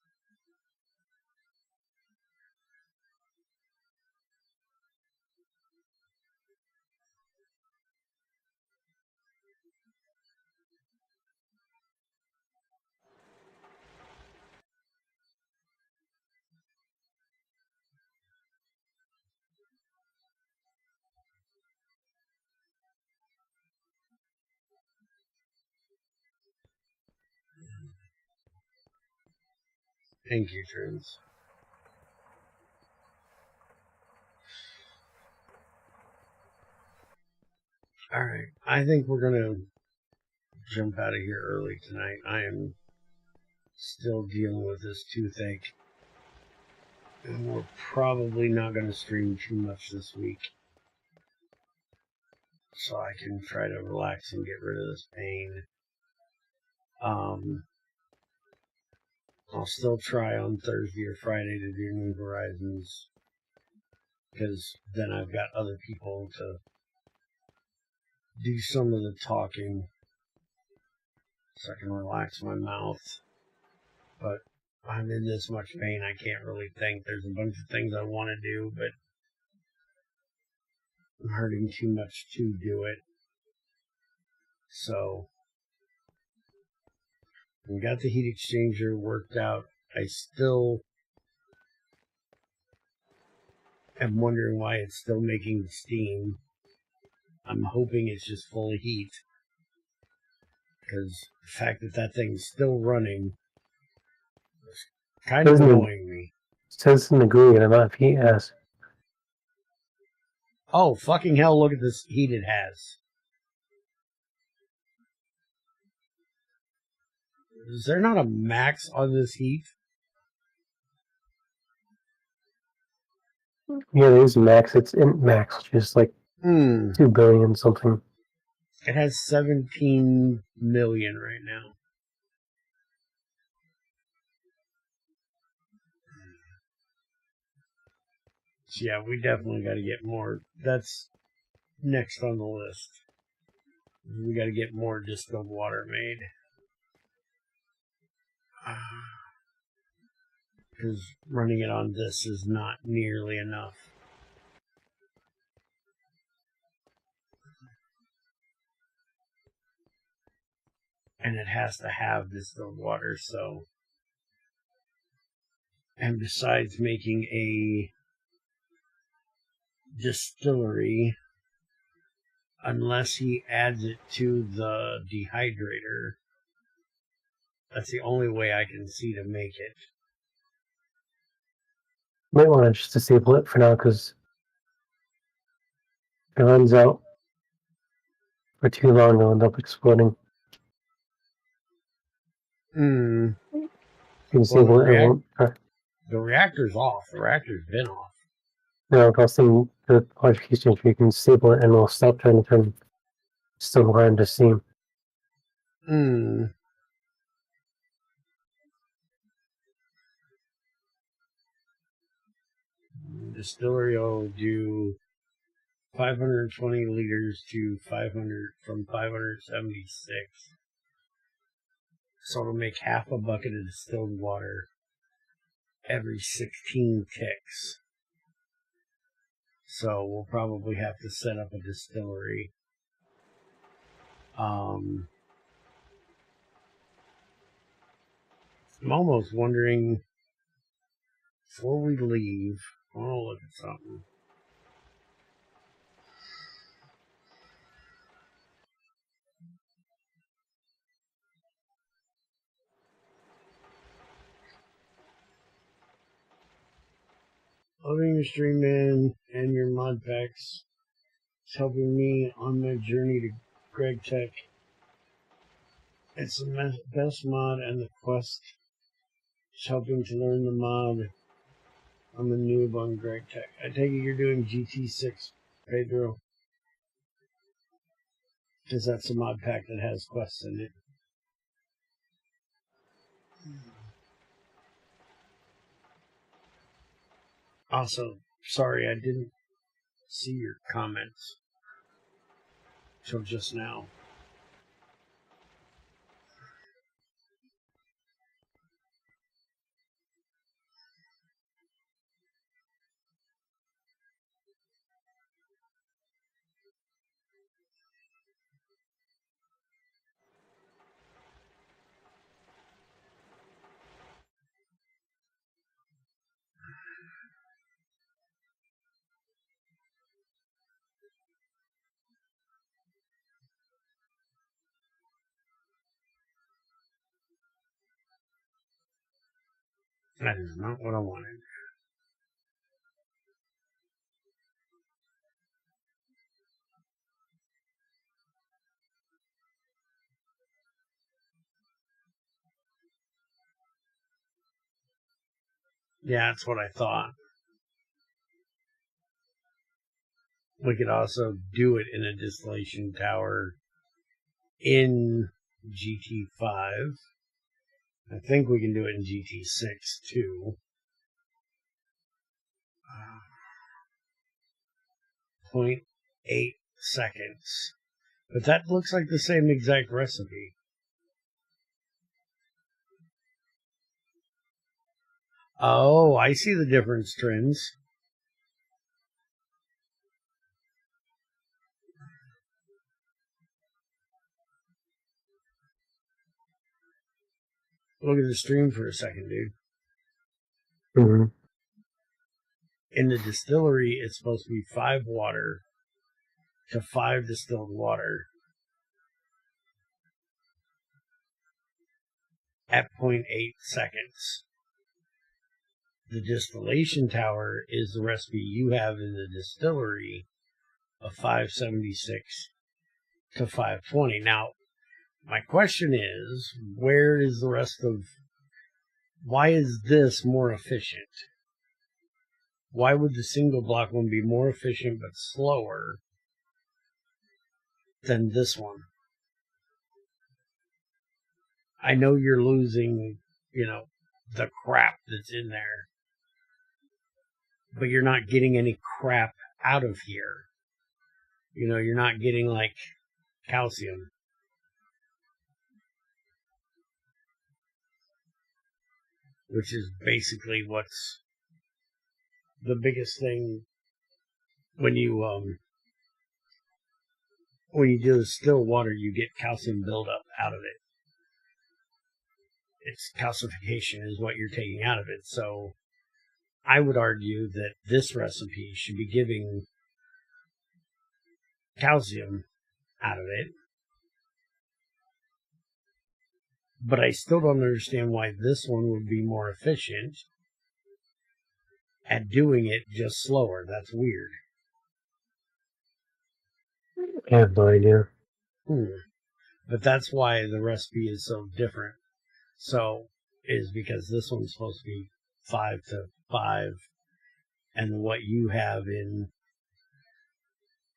Thank you, Trins. Alright, I think we're going to jump out of here early tonight. I am still dealing with this toothache. And we're probably not going to stream too much this week. So I can try to relax and get rid of this pain. I'll still try on Thursday or Friday to do New Horizons. Because then I've got other people to do some of the talking. So I can relax my mouth. But I'm in this much pain, I can't really think. There's a bunch of things I want to do, but I'm hurting too much to do it. So, we got the heat exchanger worked out. I still am wondering why it's still making steam. I'm hoping it's just full of heat. Because the fact that that thing's still running is kind of annoying me. It says in the GUI the amount of heat it has. Oh, fucking hell, look at this heat it has. Is there not a max on this heat? Yeah, there is max. It's int max, which is like 2 billion something. It has 17 million right now. So yeah, we definitely got to get more. That's next on the list. We got to get more distilled water made. Because running it on this is not nearly enough. And it has to have distilled water, so. And besides making a distillery, unless he adds it to the dehydrator, that's the only way I can see to make it. Might want to just disable it for now because if it runs out for too long, it'll end up exploding. Hmm. If you disable it, it won't. The reactor's off. The reactor's been off. No, if I was thinking the large key changer, you can disable it and it'll stop trying to turn still water into steam. Distillery will do 520 liters to 500 from 576. So it'll make half a bucket of distilled water every 16 ticks. So we'll probably have to set up a distillery. I'm almost wondering, before we leave, I want to look at something. Loving your stream, man, and your mod packs. It's helping me on my journey to GregTech. It's the best mod, and the quest is helping to learn the mod. I'm a noob on GregTech. I take it you're doing GT6, Pedro, because that's a mod pack that has quests in it. Also, sorry I didn't see your comments till just now. That is not what I wanted. Yeah, that's what I thought. We could also do it in a distillation tower in GT5. I think we can do it in GT6 too. 0.8 seconds. But that looks like the same exact recipe. Oh, I see the difference, Trends. Look at the stream for a second, dude. Mm-hmm. In the distillery, it's supposed to be 5 water, to 5 distilled water at 0.8 seconds. The distillation tower is the recipe you have in the distillery of 576 to 520. Now, my question is, where is the rest of... Why is this more efficient? Why would the single block one be more efficient but slower than this one? I know you're losing, the crap that's in there, but you're not getting any crap out of here. You're not getting, like, calcium. Which is basically what's the biggest thing when you distill water. You get calcium buildup out of it. It's calcification is what you're taking out of it. So I would argue that this recipe should be giving calcium out of it. But I still don't understand why this one would be more efficient at doing it just slower. That's weird. I have no idea. But that's why the recipe is so different. So, is because this one's supposed to be 5 to 5, and what you have in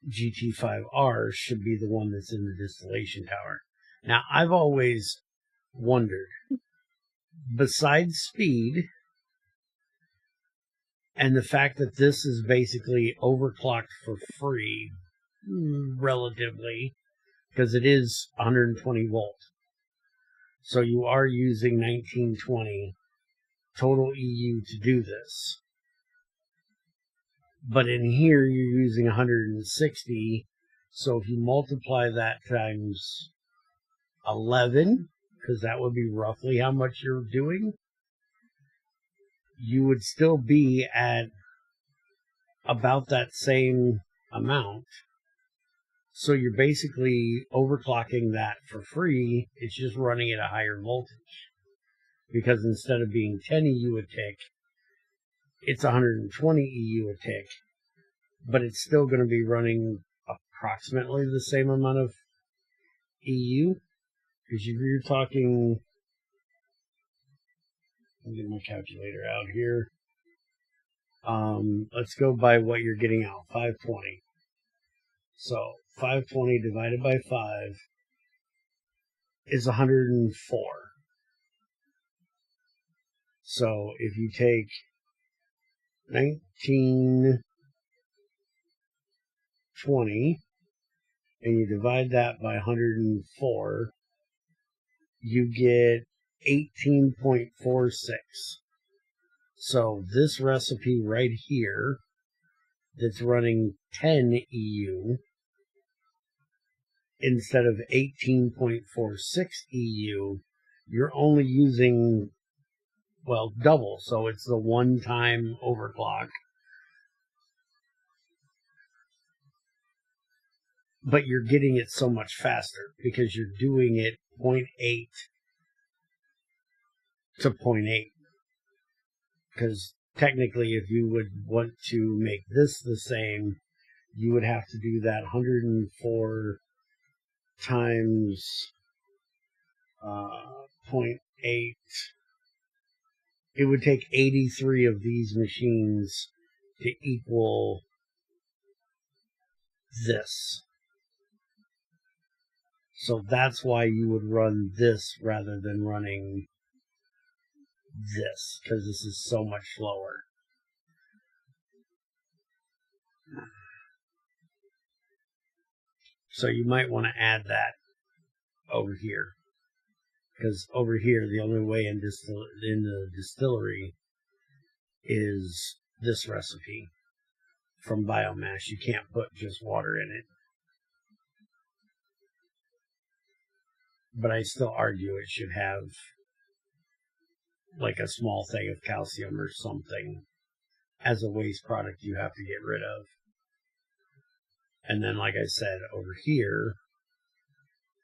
GT5R should be the one that's in the distillation tower. Now, I've always wondered, besides speed and the fact that this is basically overclocked for free, relatively, because it is 120 volt. So you are using 1920 total EU to do this. But in here, you're using 160. So if you multiply that times 11, because that would be roughly how much you're doing, you would still be at about that same amount. So you're basically overclocking that for free. It's just running at a higher voltage. Because instead of being 10 EU a tick, it's 120 EU a tick. But it's still going to be running approximately the same amount of EU. Because if you're talking... Let me get my calculator out here. Let's go by what you're getting out. 520. So 520 divided by 5 is 104. So if you take 1920 and you divide that by 104, you get 18.46. So this recipe right here that's running 10 EU instead of 18.46 EU, you're only using, well, double. So it's the one-time overclock. But you're getting it so much faster because you're doing it 0.8 to 0.8. Because technically, if you would want to make this the same, you would have to do that 104 times 0.8. It would take 83 of these machines to equal this. So that's why you would run this rather than running this, because this is so much slower. So you might want to add that over here, because over here the only way in the distillery is this recipe from biomass. You can't put just water in it. But I still argue it should have like a small thing of calcium or something as a waste product you have to get rid of. And then, like I said, over here,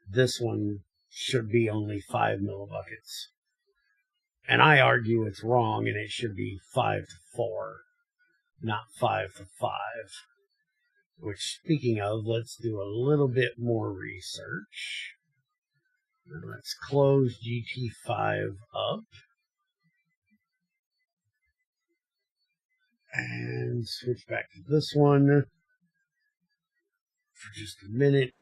this one should be only 5 millibuckets. And I argue it's wrong and it should be 5 to 4, not 5 to 5. Which, speaking of, let's do a little bit more research. Let's close GT5 up. And switch back to this one for just a minute.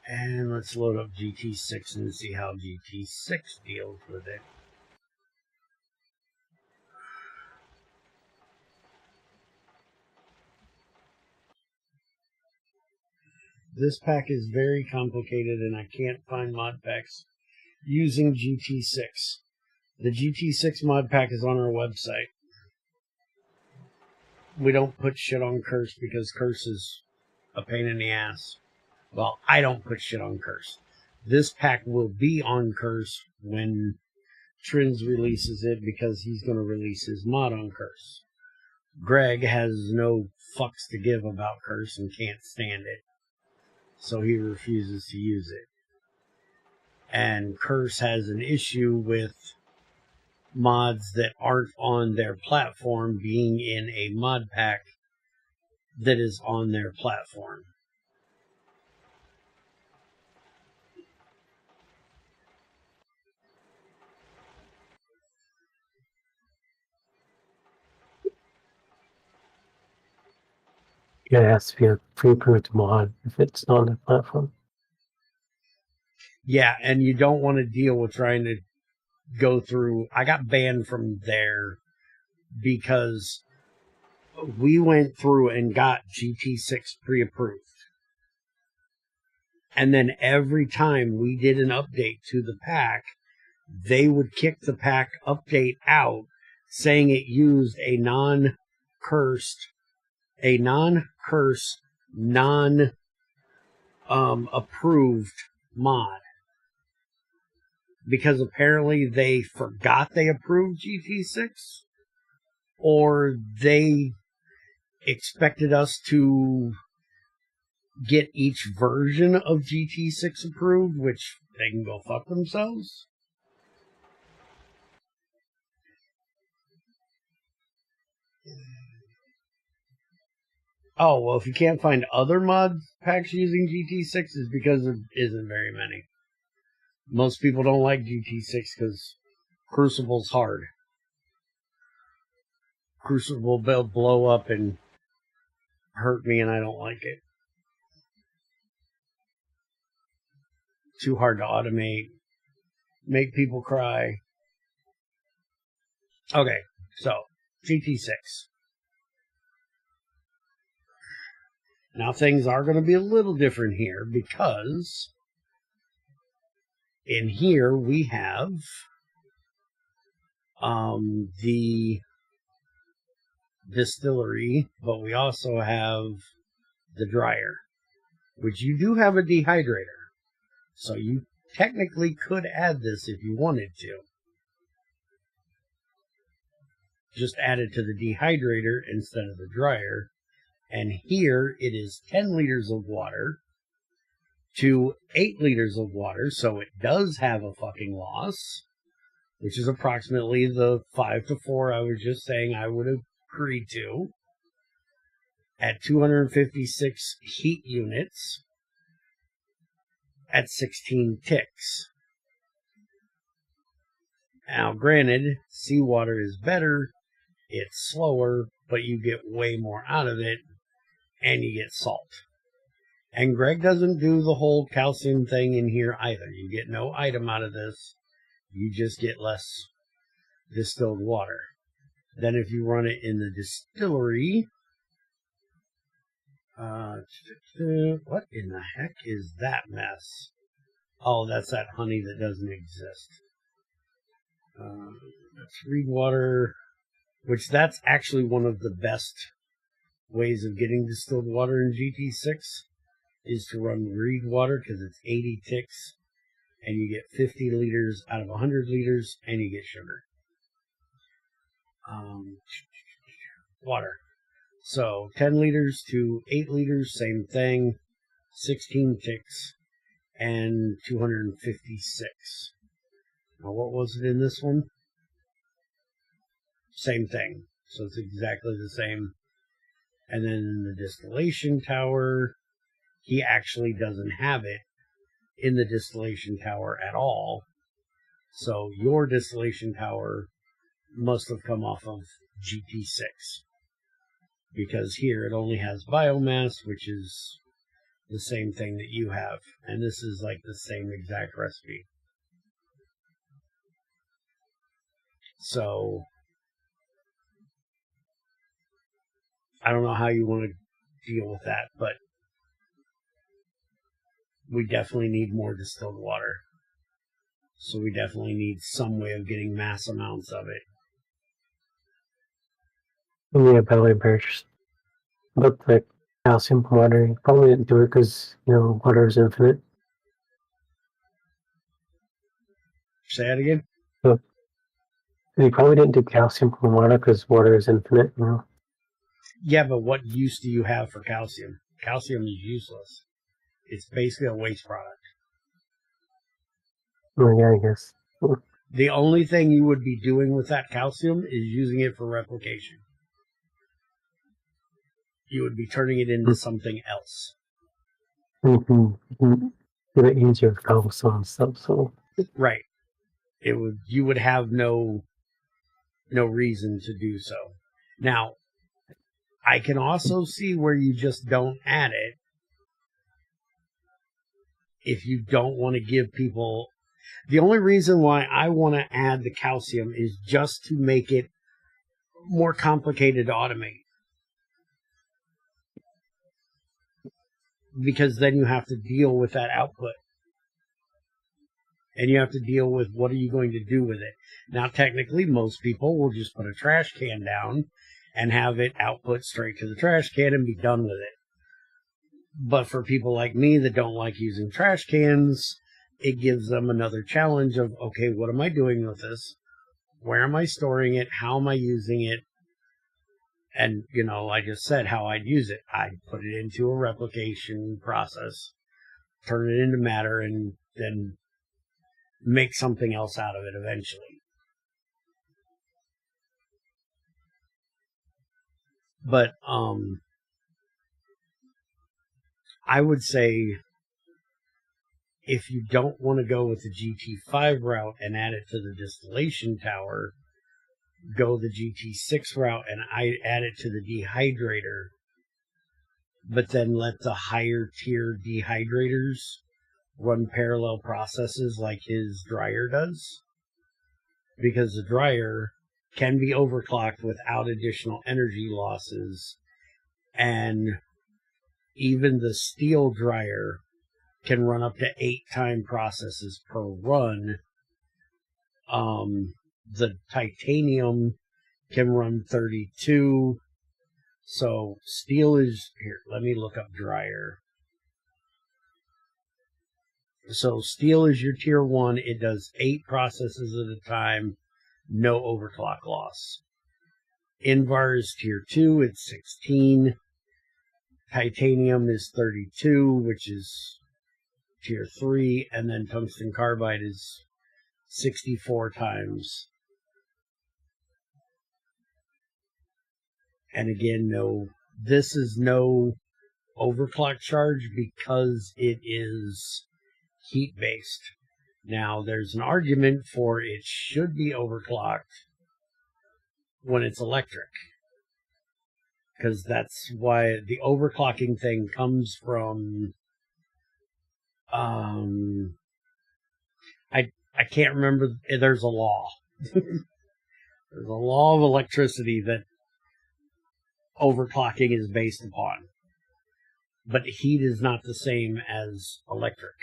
And let's load up GT6 and see how GT6 deals with it. This pack is very complicated and I can't find mod packs using GT6. The GT6 mod pack is on our website. We don't put shit on Curse because Curse is a pain in the ass. Well, I don't put shit on Curse. This pack will be on Curse when Trins releases it because he's going to release his mod on Curse. Greg has no fucks to give about Curse and can't stand it. So he refuses to use it. And Curse has an issue with mods that aren't on their platform being in a mod pack that is on their platform. Yeah, it has to be a pre-approved mod if it's not on the platform. Yeah, and you don't want to deal with trying to go through. I got banned from there because we went through and got GT6 pre-approved. And then every time we did an update to the pack, they would kick the pack update out saying it used a non-cursed, approved mod. Because apparently they forgot they approved GT6, or they expected us to get each version of GT6 approved, which they can go fuck themselves. Oh, well, if you can't find other mod packs using GT6, it's because there isn't very many. Most people don't like GT6 because Crucible's hard. Crucible will blow up and hurt me, and I don't like it. Too hard to automate. Make people cry. Okay, so GT6. Now things are going to be a little different here because in here we have the distillery, but we also have the dryer, which you do have a dehydrator. So you technically could add this if you wanted to. Just add it to the dehydrator instead of the dryer. And here it is 10 liters of water to 8 liters of water. So it does have a fucking loss, which is approximately the 5 to 4 I was just saying I would agree to. At 256 heat units at 16 ticks. Now, granted, seawater is better, it's slower, but you get way more out of it, and you get salt. And Greg doesn't do the whole calcium thing in here either. You get no item out of this, you just get less distilled water. Then if you run it in the distillery, what in the heck is that mess? Oh, that's that honey that doesn't exist. That's reed water, which that's actually one of the best ways of getting distilled water in GT6 is to run reed water because it's 80 ticks and you get 50 liters out of 100 liters and you get sugar. Water. So 10 liters to 8 liters, same thing. 16 ticks and 256. Now, what was it in this one? Same thing. So it's exactly the same. And then in the distillation tower, he actually doesn't have it in the distillation tower at all. So your distillation tower must have come off of GT6. Because here it only has biomass, which is the same thing that you have. And this is like the same exact recipe. So I don't know how you want to deal with that, but we definitely need more distilled water. So we definitely need some way of getting mass amounts of it. Yeah, by the way, Birch, about the calcium water, you probably didn't do it because, water is infinite. Say that again? So you probably didn't do calcium water because water is infinite, Yeah, but what use do you have for calcium? Calcium is useless. It's basically a waste product. Oh, yeah, I guess. The only thing you would be doing with that calcium is using it for replication. You would be turning it into something else. You can get it easier with cobblestone and stuff, so. Right. You would have no reason to do so. Now, I can also see where you just don't add it if you don't want to give people. The only reason why I want to add the calcium is just to make it more complicated to automate. Because then you have to deal with that output. And you have to deal with what are you going to do with it. Now, technically, most people will just put a trash can down and have it output straight to the trash can and be done with it. But for people like me that don't like using trash cans, it gives them another challenge of, okay, what am I doing with this? Where am I storing it? How am I using it? And, I just said how I'd use it. I'd put it into a replication process, turn it into matter, and then make something else out of it eventually. But I would say if you don't want to go with the GT5 route and add it to the distillation tower, go the GT6 route and add it to the dehydrator, but then let the higher tier dehydrators run parallel processes like his dryer does. Because the dryer can be overclocked without additional energy losses, and even the steel dryer can run up to 8-time processes per run. The titanium can run 32. So steel is here. Let me look up dryer. So steel is your tier 1. It does 8 processes at a time. No overclock loss. Invar is tier 2. It's 16. Titanium is 32, which is tier 3. And then tungsten carbide is 64 times. And again, this is no overclock charge because it is heat based. Now, there's an argument for it should be overclocked when it's electric. Because that's why the overclocking thing comes from, I can't remember, there's a law. There's a law of electricity that overclocking is based upon. But heat is not the same as electric.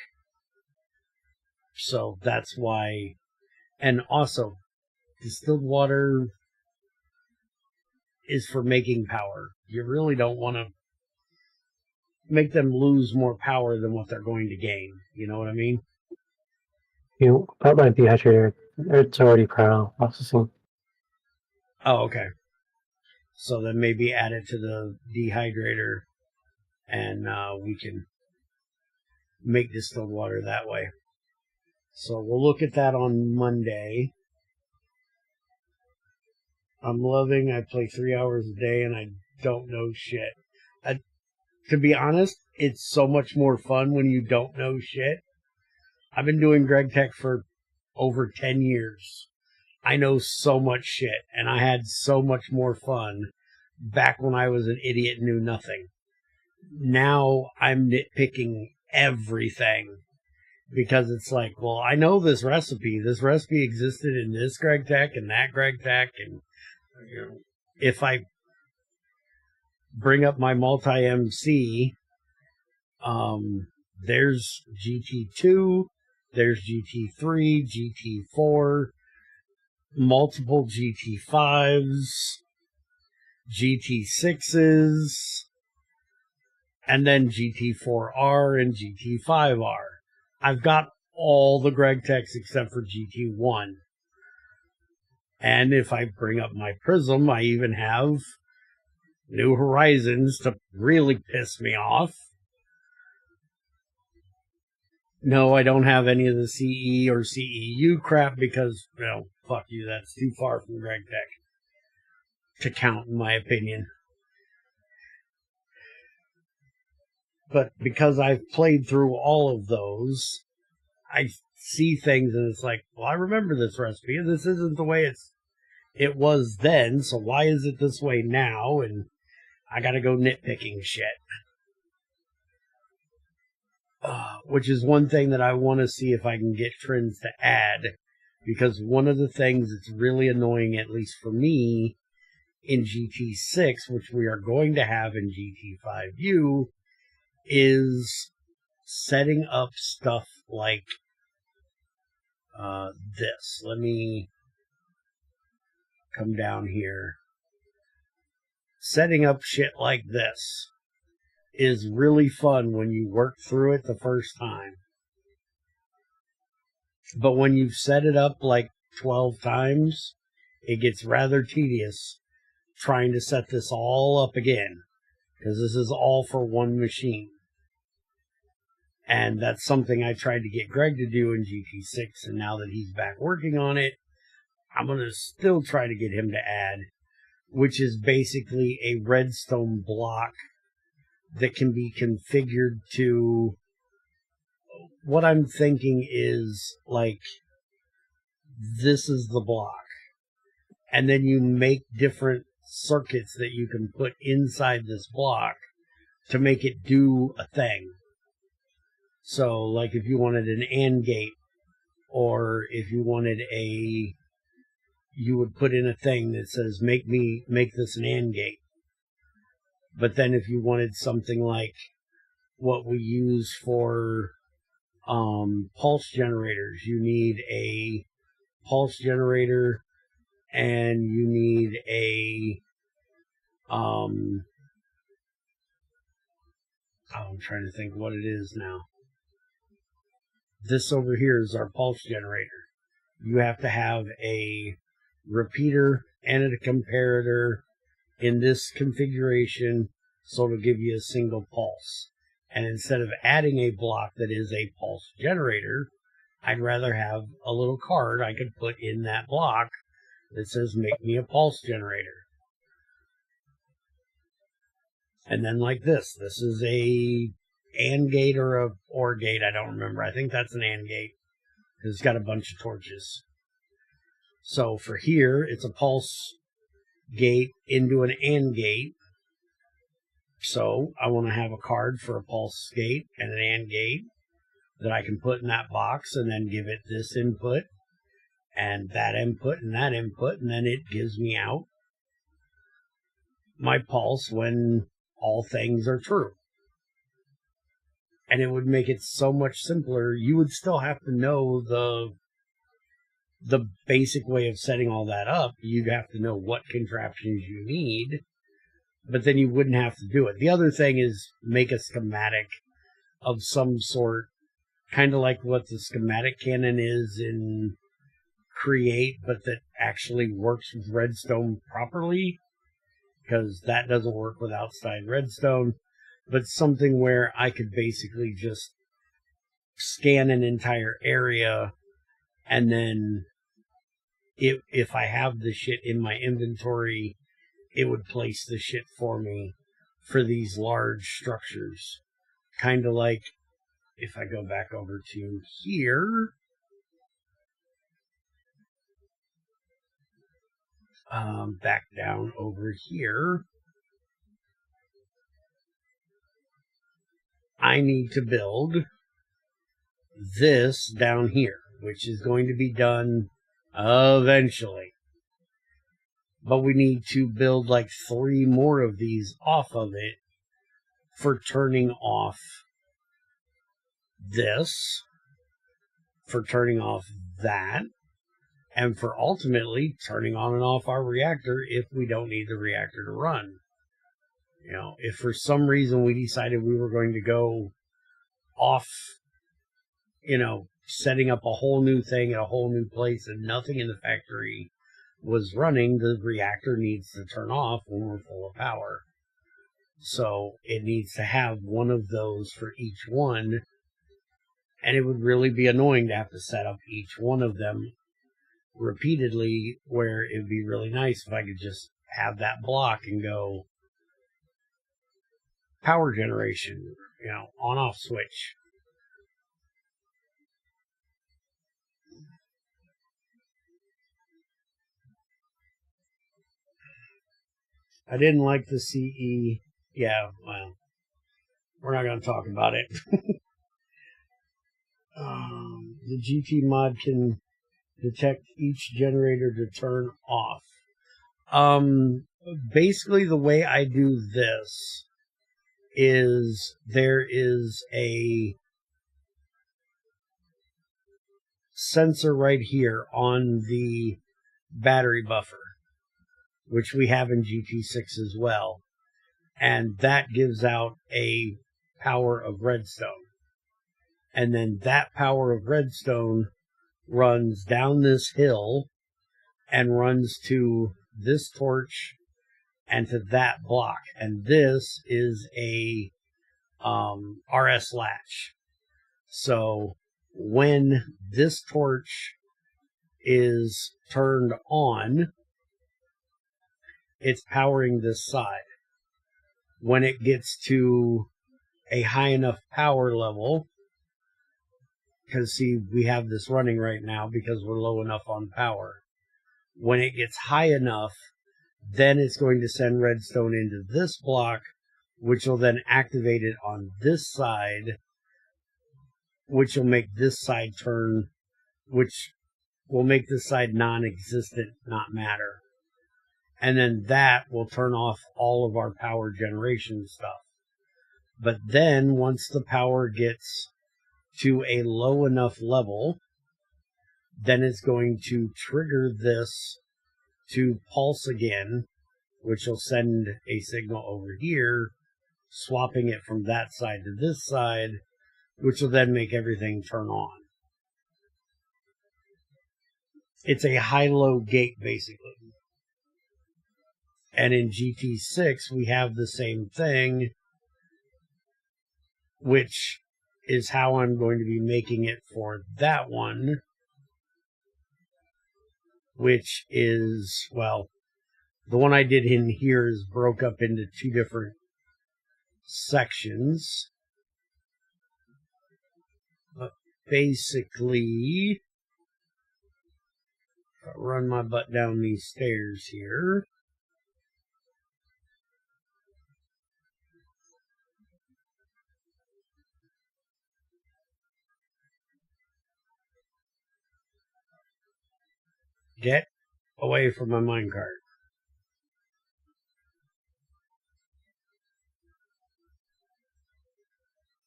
So that's why, and also, distilled water is for making power. You really don't want to make them lose more power than what they're going to gain. You know what I mean? That might be dehydrator. It's already parallel processing. Oh, okay. So then maybe add it to the dehydrator, and we can make distilled water that way. So we'll look at that on Monday. I'm loving, I play 3 hours a day and I don't know shit. To be honest, it's so much more fun when you don't know shit. I've been doing GregTech for over 10 years. I know so much shit, and I had so much more fun back when I was an idiot and knew nothing. Now I'm nitpicking everything because it's like, well, I know this recipe. This recipe existed in this GregTech and that GregTech, and you know, if I bring up my multi-MC, there's GT2, there's GT3, GT4, multiple GT5s, GT6s, and then GT4R and GT5R. I've got all the GregTechs except for GT1. And if I bring up my Prism, I even have New Horizons to really piss me off. No, I don't have any of the CE or CEU crap because, well, fuck you, that's too far from GregTech to count, in my opinion. But because I've played through all of those, I see things and it's like, well, I remember this recipe, and this isn't the way it was then, so why is it this way now? And I gotta go nitpicking shit. Which is one thing that I want to see if I can get trends to add, because one of the things that's really annoying, at least for me, in GT6, which we are going to have in GT5U, is setting up stuff like this. Let me come down here. Setting up shit like this is really fun when you work through it the first time. But when you've set it up like 12 times, it gets rather tedious trying to set this all up again, because this is all for one machine. And that's something I tried to get Greg to do in GT6, and now that he's back working on it, I'm going to still try to get him to add, which is basically a redstone block that can be configured to, what I'm thinking is like, this is the block, and then you make different circuits that you can put inside this block to make it do a thing. So like if you wanted an AND gate, or if you wanted you would put in a thing that says make this an AND gate. But then if you wanted something like what we use for pulse generators, you need a pulse generator, and you need I'm trying to think what it is now. This over here is our pulse generator. You have to have a repeater and a comparator in this configuration, so it'll give you a single pulse. And instead of adding a block that is a pulse generator, I'd rather have a little card I could put in that block that says make me a pulse generator. And then like this is a AND gate or a OR gate, I don't remember. I think that's an AND gate, because it's got a bunch of torches. So for here, it's a pulse gate into an AND gate. So I want to have a card for a pulse gate and an AND gate that I can put in that box, and then give it this input and that input and that input, and then it gives me out my pulse when all things are true. And it would make it so much simpler. You would still have to know the basic way of setting all that up. You'd have to know what contraptions you need, but then you wouldn't have to do it. The other thing is make a schematic of some sort, kind of like what the schematic cannon is in Create, but that actually works with redstone properly. because that doesn't work with outside redstone, but something where I could basically just scan an entire area, and then if I have the shit in my inventory, it would place the shit for me for these large structures. Kind of like if I go back over to here, back down over here, I need to build this down here, which is going to be done eventually. But we need to build like 3 more of these off of it for turning off this, for turning off that, and for ultimately turning on and off our reactor if we don't need the reactor to run. You know, if for some reason we decided we were going to go off, you know, setting up a whole new thing at a whole new place and nothing in the factory was running, the reactor needs to turn off when we're full of power. So it needs to have one of those for each one, and it would really be annoying to have to set up each one of them repeatedly, where it'd be really nice if I could just have that block and go power generation, you know, on off switch. I didn't like the CE. Yeah, well, we're not going to talk about it. The GT mod can detect each generator to turn off. Basically, the way I do this is there is a sensor right here on the battery buffer, which we have in GT6 as well. And that gives out a power of redstone. And then that power of redstone runs down this hill and runs to this torch and to that block. And this is a RS latch. So when this torch is turned on, it's powering this side. When it gets to a high enough power level, because see, we have this running right now because we're low enough on power. When it gets high enough, then it's going to send redstone into this block, which will then activate it on this side, which will make this side turn, which will make this side non-existent, not matter. And then that will turn off all of our power generation stuff. But then once the power gets to a low enough level, then it's going to trigger this to pulse again, which will send a signal over here, swapping it from that side to this side, which will then make everything turn on. It's a high-low gate, basically. And in GT6, we have the same thing, which is how I'm going to be making it for that one, which is, well, the one I did in here is broke up into 2 different sections. But basically, if I run my butt down these stairs here, get away from my minecart.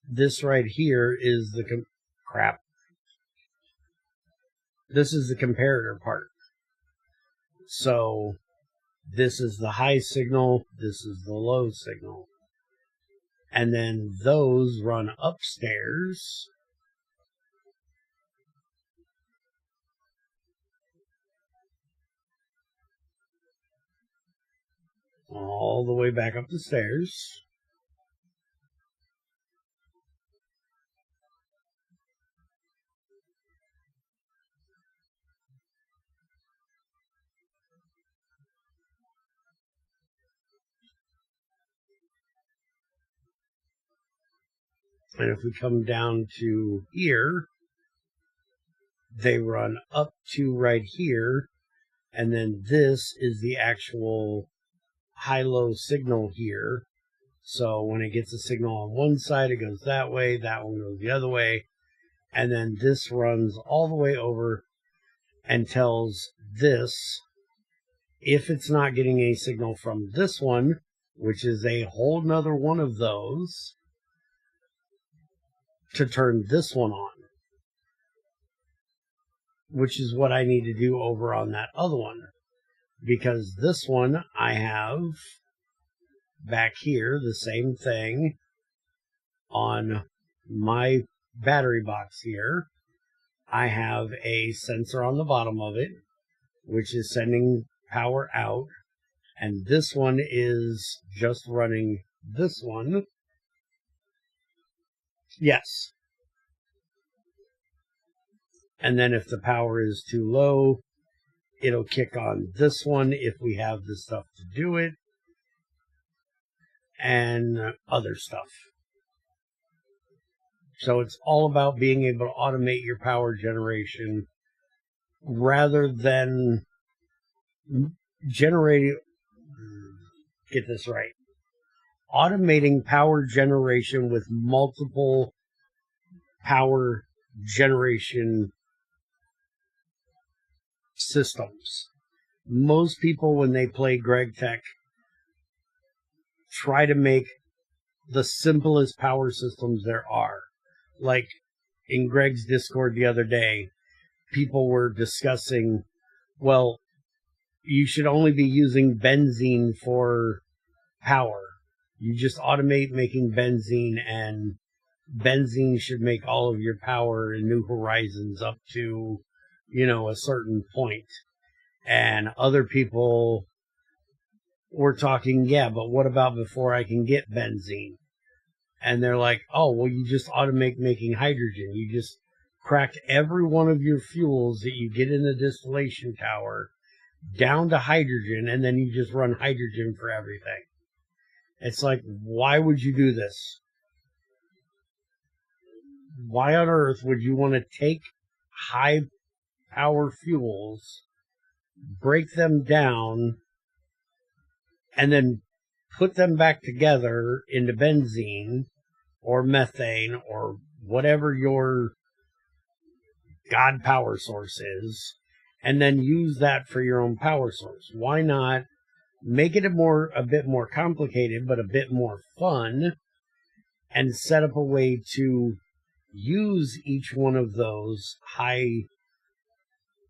This right here is the crap. This is the comparator part. So this is the high signal, this is the low signal. And then those run upstairs. All all the way back up the stairs. And if we come down to here, they run up to right here, and then this is the actual high-low signal here. So when it gets a signal on one side, it goes that way, that one goes the other way, and then this runs all the way over and tells this, if it's not getting a signal from this one, which is a whole nother one of those, to turn this one on, which is what I need to do over on that other one, because this one I have back here the same thing on my battery box here. I have a sensor on the bottom of it, which is sending power out, and this one is just running this one. Yes. And then if the power is too low, it'll kick on this one if we have the stuff to do it, and other stuff. So it's all about being able to automate your power generation rather than generating, get this right, automating power generation with multiple power generation systems. Most people, when they play GregTech, try to make the simplest power systems there are. Like in Greg's Discord the other day, people were discussing, well, you should only be using benzene for power. You just automate making benzene, and benzene should make all of your power in New Horizons up to, a certain point. And other people were talking, yeah, but what about before I can get benzene? And they're like, oh, well, you just automate making hydrogen. You just crack every one of your fuels that you get in the distillation tower down to hydrogen, and then you just run hydrogen for everything. It's like, why would you do this? Why on earth would you want to take high power fuels, break them down, and then put them back together into benzene or methane or whatever your God power source is, and then use that for your own power source? Why not make it a bit more complicated, but a bit more fun, and set up a way to use each one of those high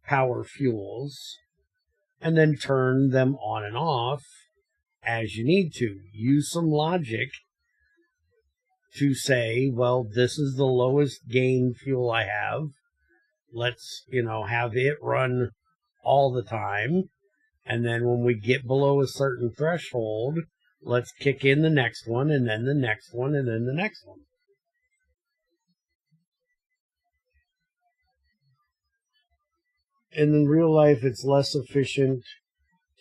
power fuels and then turn them on and off as you need to. Use some logic to say, well, this is the lowest gain fuel I have. Let's, have it run all the time. And then when we get below a certain threshold, let's kick in the next one, and then the next one, and then the next one. And in real life, it's less efficient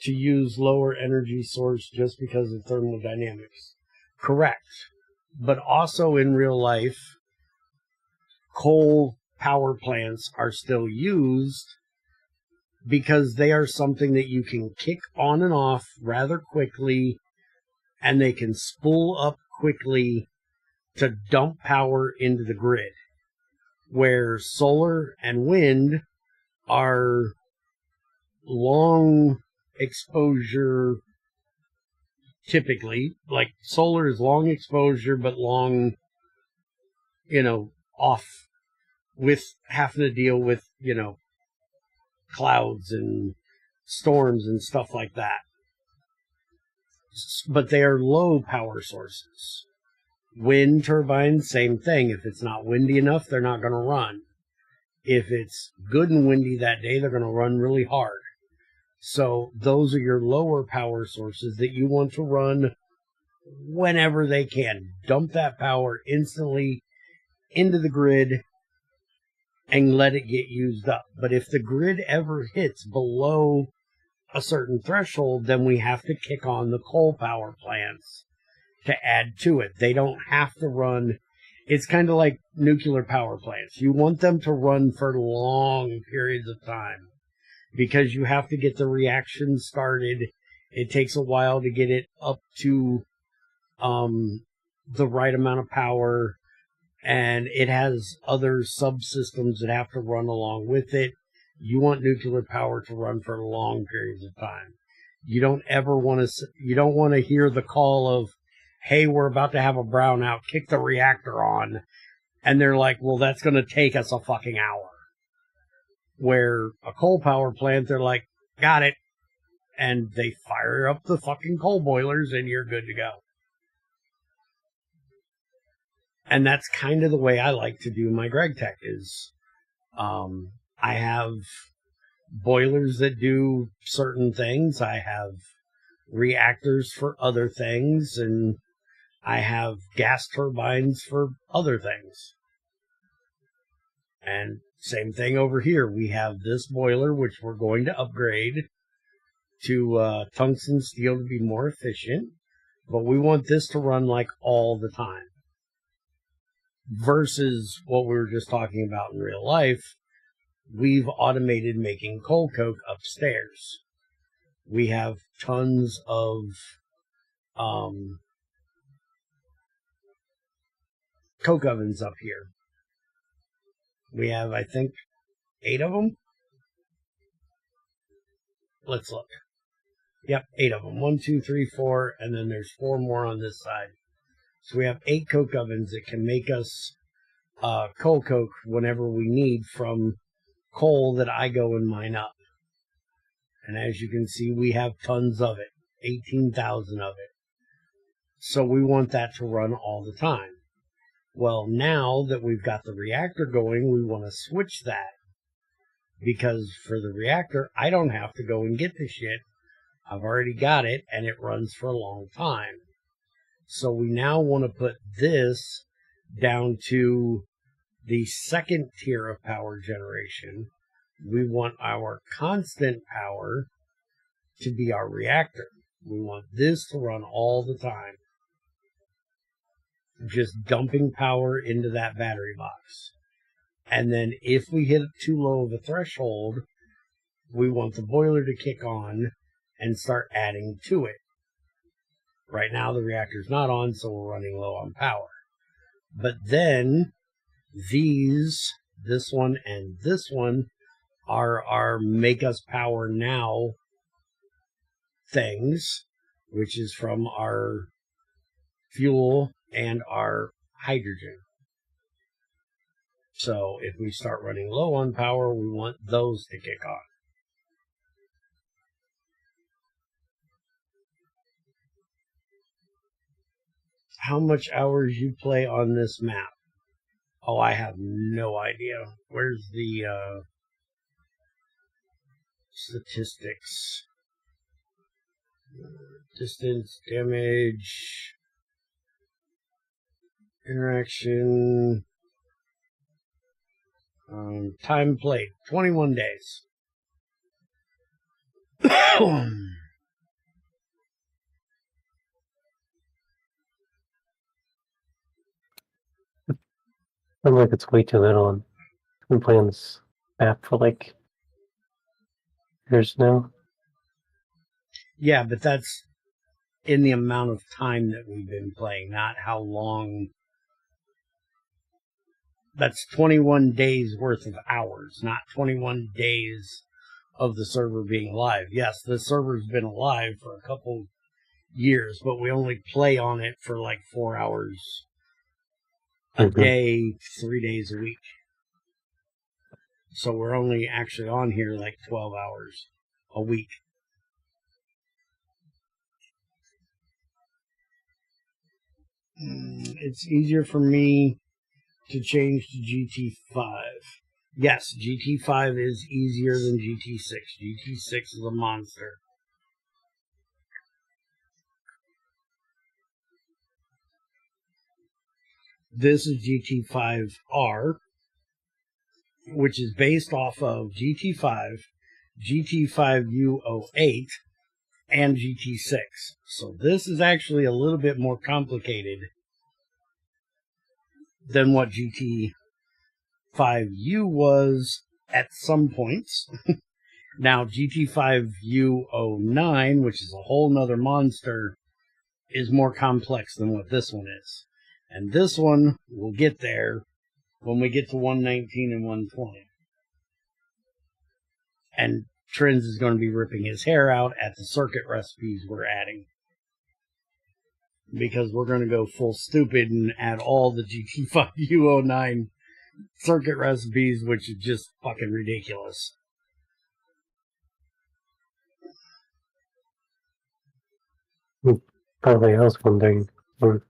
to use lower energy source just because of thermodynamics. Correct. But also in real life, coal power plants are still used because they are something that you can kick on and off rather quickly, and they can spool up quickly to dump power into the grid, where solar and wind are long exposure. Typically, like solar is long exposure, but long, off, with having to deal with, clouds and storms and stuff like that. But they are low power sources. Wind turbines, same thing. If it's not windy enough, they're not going to run. If it's good and windy that day, they're going to run really hard. So those are your lower power sources that you want to run whenever they can. Dump that power instantly into the grid and let it get used up. But if the grid ever hits below a certain threshold, then we have to kick on the coal power plants to add to it. They don't have to run. It's kind of like nuclear power plants. You want them to run for long periods of time because you have to get the reaction started. It takes a while to get it up to the right amount of power, and it has other subsystems that have to run along with it. You want nuclear power to run for long periods of time. You don't want to hear the call of, hey, we're about to have a brownout, kick the reactor on. And they're like, well, that's going to take us a fucking hour. Where a coal power plant, they're like, got it. And they fire up the fucking coal boilers and you're good to go. And that's kind of the way I like to do my GregTech is, I have boilers that do certain things. I have reactors for other things, and I have gas turbines for other things. And same thing over here. We have this boiler, which we're going to upgrade to tungsten steel to be more efficient. But we want this to run like all the time. Versus what we were just talking about in real life. We've automated making coal coke upstairs. We have tons of coke ovens up here. We have, I think, 8 of them. Let's look. Yep, 8 of them. 1, 2, 3, 4, and then there's 4 more on this side. So we have 8 coke ovens that can make us coal coke whenever we need from coal that I go and mine up. And as you can see, we have tons of it, 18,000 of it. So we want that to run all the time. Well, now that we've got the reactor going, we want to switch that. Because for the reactor, I don't have to go and get the shit. I've already got it, and it runs for a long time. So we now want to put this down to the second tier of power generation. We want our constant power to be our reactor. We want this to run all the time. Just dumping power into that battery box. And then if we hit too low of a threshold, we want the boiler to kick on and start adding to it. Right now the reactor's not on, so we're running low on power. But then this one and this one, are our make us power now things, which is from our fuel and our hydrogen. So if we start running low on power, we want those to kick on. How much hours you play on this map? Oh, I have no idea. Where's the statistics? Distance, damage, interaction, time played, 21 days. I'm like, it's way too little. I've been playing this map for like years now. Yeah, but that's in the amount of time that we've been playing, not how long. That's 21 days worth of hours, not 21 days of the server being live. Yes, the server's been alive for a couple years, but we only play on it for like 4 hours a day, 3 days a week. So we're only actually on here like 12 hours a week. It's easier for me to change to GT5. Yes, GT5 is easier than GT6. GT6 is a monster. This is GT5R, which is based off of GT5, GT5U08, and GT6. So this is actually a little bit more complicated than what GT5U was at some points. Now GT5U09, which is a whole nother monster, is more complex than what this one is. And this one, we'll get there when we get to 119 and 120. And Trins is going to be ripping his hair out at the circuit recipes we're adding. Because we're going to go full stupid and add all the GT5U09 circuit recipes, which is just fucking ridiculous. Probably I was wondering, how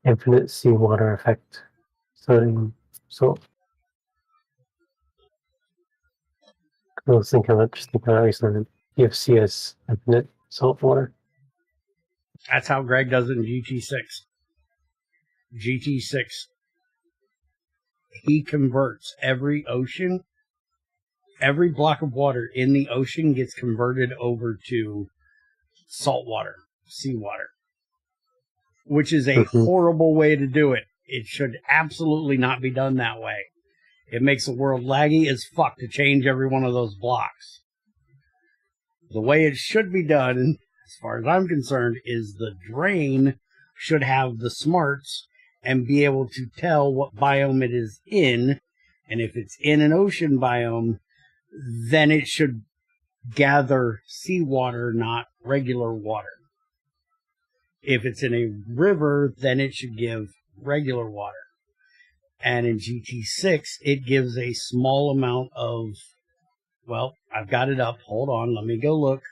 infinite seawater affect sodium salt? I was thinking about recently. TFC has infinite salt water. That's how Greg does it in GT6. GT6, he converts every ocean, every block of water in the ocean gets converted over to salt water, seawater, which is a horrible way to do it. It should absolutely not be done that way. It makes the world laggy as fuck to change every one of those blocks. The way it should be done, as far as I'm concerned, is the drain should have the smarts and be able to tell what biome it is in. And if it's in an ocean biome, then it should gather seawater, not regular water. If it's in a river, then it should give regular water. And in GT6, it gives a small amount of, well, I've got it up. Hold on, let me go look.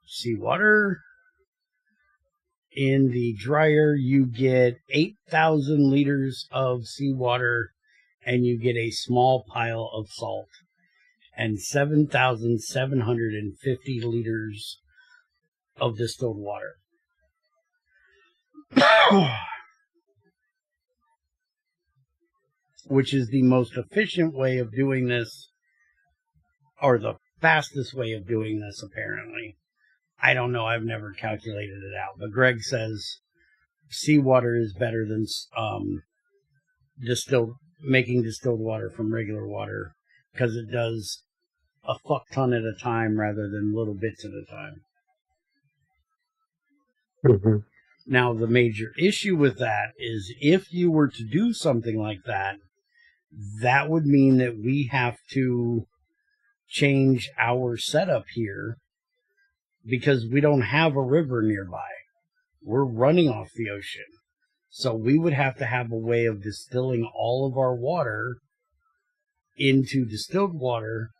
Seawater. In the dryer, you get 8,000 liters of seawater, and you get a small pile of salt. And 7,750 liters of distilled water. Which is the most efficient way of doing this, or the fastest way of doing this, apparently. I don't know, I've never calculated it out, but Greg says seawater is better than making distilled water from regular water, because it does a fuck ton at a time rather than little bits at a time. Now, the major issue with that is if you were to do something like that, that would mean that we have to change our setup here because we don't have a river nearby. We're running off the ocean. So we would have to have a way of distilling all of our water into distilled water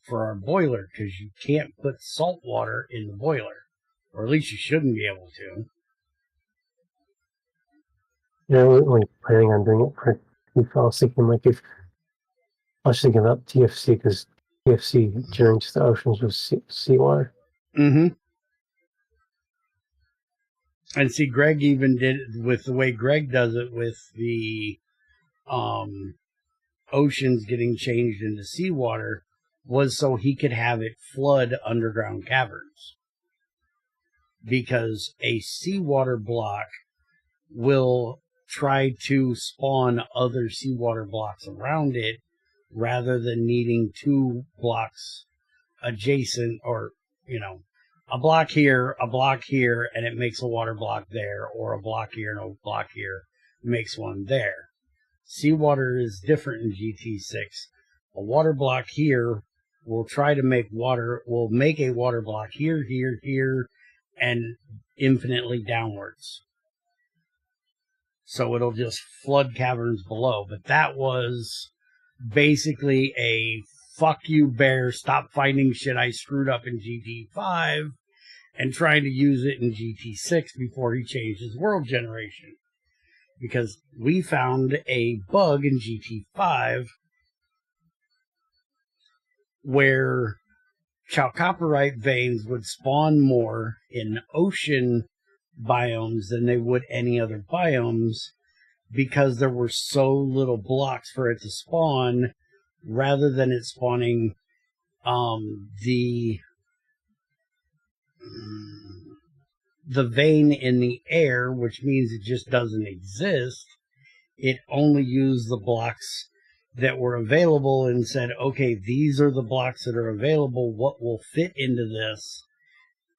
for our boiler, because you can't put salt water in the boiler, or at least you shouldn't be able to. Yeah, I wasn't really planning on doing it for TFC. I was thinking about TFC because TFC drinks the oceans with seawater. And see, Greg even did it with the way Greg does it with the oceans getting changed into seawater, was so he could have it flood underground caverns. Because a seawater block will try to spawn other seawater blocks around it rather than needing two blocks adjacent, or, you know, a block here, and it makes a water block there, or a block here and a block here makes one there. Seawater is different in GT6. A water block here will try to make water, will make a water block here, here, here, and infinitely downwards. So it'll just flood caverns below. But that was basically a fuck you, bear, stop finding shit I screwed up in GT5, and trying to use it in GT6 before he changed his world generation. Because we found a bug in GT5 where chalcopyrite veins would spawn more in ocean biomes than they would any other biomes, because there were so little blocks for it to spawn, rather than it spawning the vein in the air, which means it just doesn't exist. It only used the blocks that were available and said, okay, these are the blocks that are available. What will fit into this?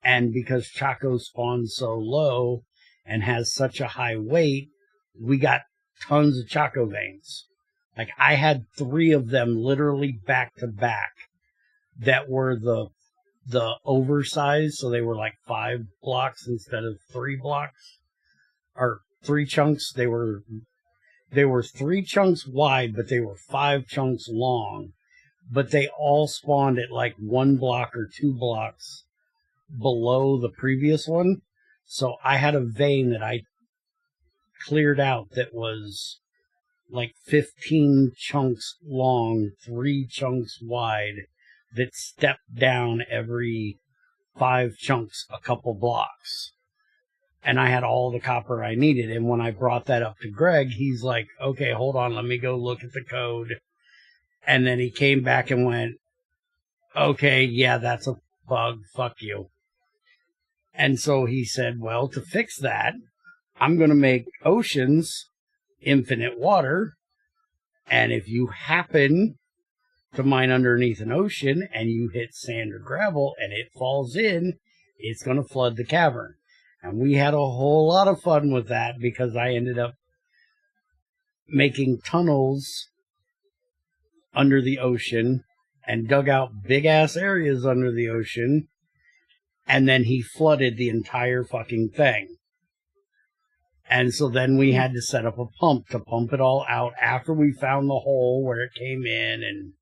And because Chaco spawns so low and has such a high weight, we got tons of Chaco veins. Like, I had 3 of them literally back to back that were the oversized, so they were like 5 blocks instead of 3 blocks, or 3 chunks. They were 3 chunks wide, but they were 5 chunks long. But they all spawned at like 1 block or 2 blocks below the previous one. So I had a vein that I cleared out that was like 15 chunks long, 3 chunks wide, that stepped down every 5 chunks a couple blocks. And I had all the copper I needed. And when I brought that up to Greg, he's like, okay, hold on, let me go look at the code. And then he came back and went, okay, yeah, that's a bug, fuck you. And so he said, well, to fix that, I'm going to make oceans infinite water. And if you happen to mine underneath an ocean and you hit sand or gravel and it falls in, it's going to flood the cavern. And we had a whole lot of fun with that, because I ended up making tunnels under the ocean and dug out big ass areas under the ocean. And then he flooded the entire fucking thing. And so then we had to set up a pump to pump it all out after we found the hole where it came in. And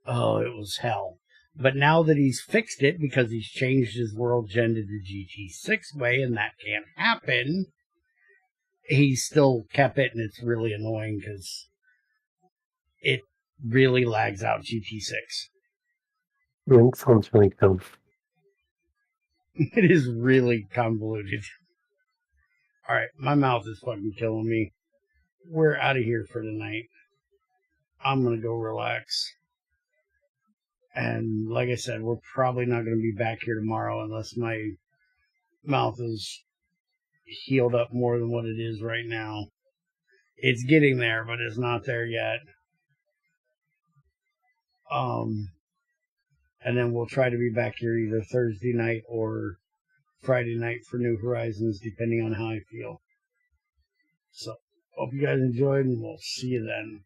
oh, it was hell. But now that he's fixed it, because he's changed his world gen to the GT6 way, and that can't happen, he still kept it, and it's really annoying because it really lags out GT6. It sounds really dumb. It is really convoluted. Alright, my mouth is fucking killing me. We're out of here for tonight. I'm gonna go relax. And like I said, we're probably not going to be back here tomorrow unless my mouth is healed up more than what it is right now. It's getting there, but it's not there yet. And then we'll try to be back here either Thursday night or Friday night for New Horizons, depending on how I feel. So, hope you guys enjoyed, and we'll see you then.